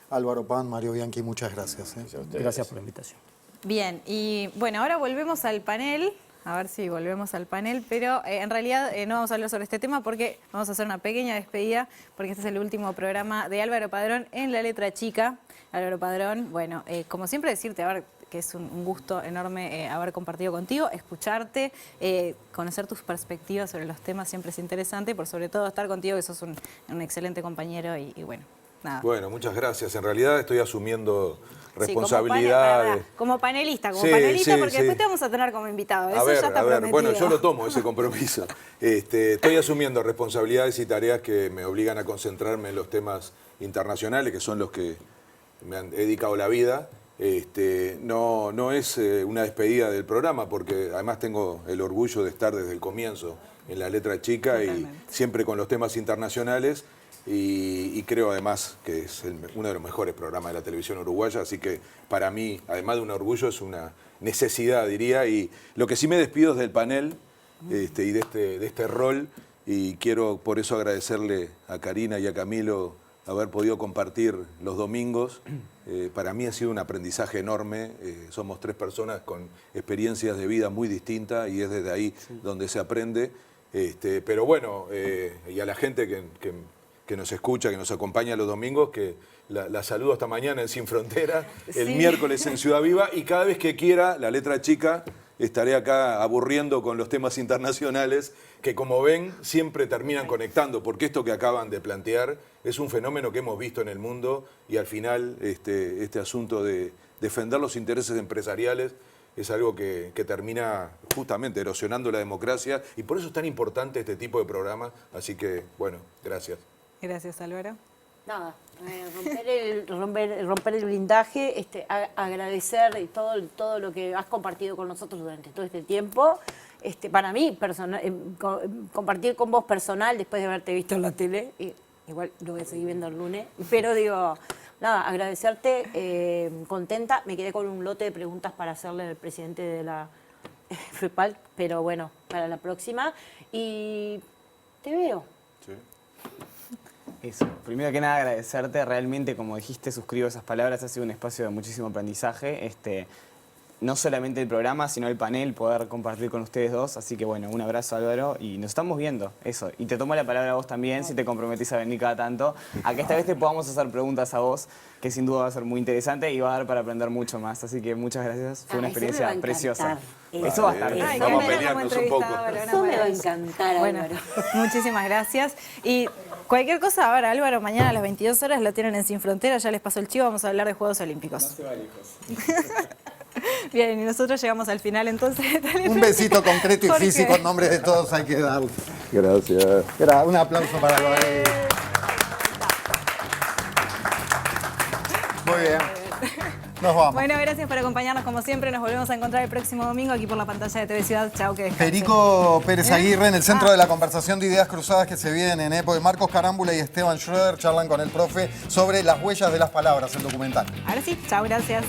Álvaro Pan, Mario Bianchi, muchas gracias. Gracias por la invitación. Bien, y bueno, ahora volvemos al panel. A ver si volvemos al panel, pero en realidad no vamos a hablar sobre este tema porque vamos a hacer una pequeña despedida, porque este es el último programa de Álvaro Padrón en La Letra Chica. Álvaro Padrón, bueno, como siempre decirte, a ver, que es un gusto enorme haber compartido contigo, escucharte, conocer tus perspectivas sobre los temas siempre es interesante, y por sobre todo estar contigo, que sos un excelente compañero y bueno, nada. Bueno, muchas gracias. En realidad estoy asumiendo responsabilidades. Sí, como panelista, Sí, porque sí. después te vamos a tener como invitado. Eso A ver, ya está prometido. bueno, yo lo tomo ese compromiso. Estoy asumiendo responsabilidades y tareas que me obligan a concentrarme en los temas internacionales, que son los que me han dedicado la vida. No es una despedida del programa, porque además tengo el orgullo de estar desde el comienzo en La Letra Chica. Totalmente. Y siempre con los temas internacionales. Y creo además que es uno de los mejores programas de la televisión uruguaya, así que para mí, además de un orgullo, es una necesidad, diría. Y lo que sí me despido es del panel y de este rol, y quiero por eso agradecerle a Karina y a Camilo haber podido compartir los domingos. Para mí ha sido un aprendizaje enorme. Somos 3 personas con experiencias de vida muy distintas y es desde ahí donde se aprende. Pero bueno, y a la gente que nos escucha, que nos acompaña los domingos, que la saludo hasta mañana en Sin Fronteras, el miércoles en Ciudad Viva, y cada vez que quiera, La Letra Chica, estaré acá aburriendo con los temas internacionales, que como ven, siempre terminan conectando, porque esto que acaban de plantear es un fenómeno que hemos visto en el mundo, y al final este asunto de defender los intereses empresariales es algo que termina justamente erosionando la democracia, y por eso es tan importante este tipo de programas. Así que, bueno, gracias. Gracias, Álvaro. Nada, romper el blindaje, agradecer todo lo que has compartido con nosotros durante todo este tiempo. Para mí, compartir con vos personal, después de haberte visto en la tele, igual lo voy a seguir viendo el lunes, pero digo, nada, agradecerte, contenta. Me quedé con un lote de preguntas para hacerle al presidente de la FEPAL, pero bueno, para la próxima. Y te veo. Sí. Eso, primero que nada agradecerte, realmente como dijiste, suscribo esas palabras, ha sido un espacio de muchísimo aprendizaje, no solamente el programa, sino el panel, poder compartir con ustedes dos, así que bueno, un abrazo Álvaro, y nos estamos viendo, eso, y te tomo la palabra a vos también, si te comprometís a venir cada tanto, a que esta vez te podamos hacer preguntas a vos, que sin duda va a ser muy interesante y va a dar para aprender mucho más, así que muchas gracias, fue una experiencia preciosa. Eso va a estar bien. Vamos a pelearnos un poco. Eso me va a encantar, bueno, Álvaro. Muchísimas gracias. Y cualquier cosa, ahora Álvaro, mañana a las 22 horas lo tienen en Sin Fronteras, ya les pasó el chivo, vamos a hablar de Juegos Olímpicos. No se va lejos. Bien, y nosotros llegamos al final entonces. Un besito concreto y Jorge. físico en nombre de todos hay que darle. Gracias. Un aplauso para Álvaro. Muy bien. Nos vamos. Bueno, gracias por acompañarnos como siempre. Nos volvemos a encontrar el próximo domingo aquí por la pantalla de TV Ciudad. Chao, que descansen. Perico Pérez Aguirre en el centro de la conversación de ideas cruzadas que se vienen, porque Marcos Carámbula y Esteban Schroeder charlan con el profe sobre las huellas de las palabras, el documental. Ahora sí, chao, gracias.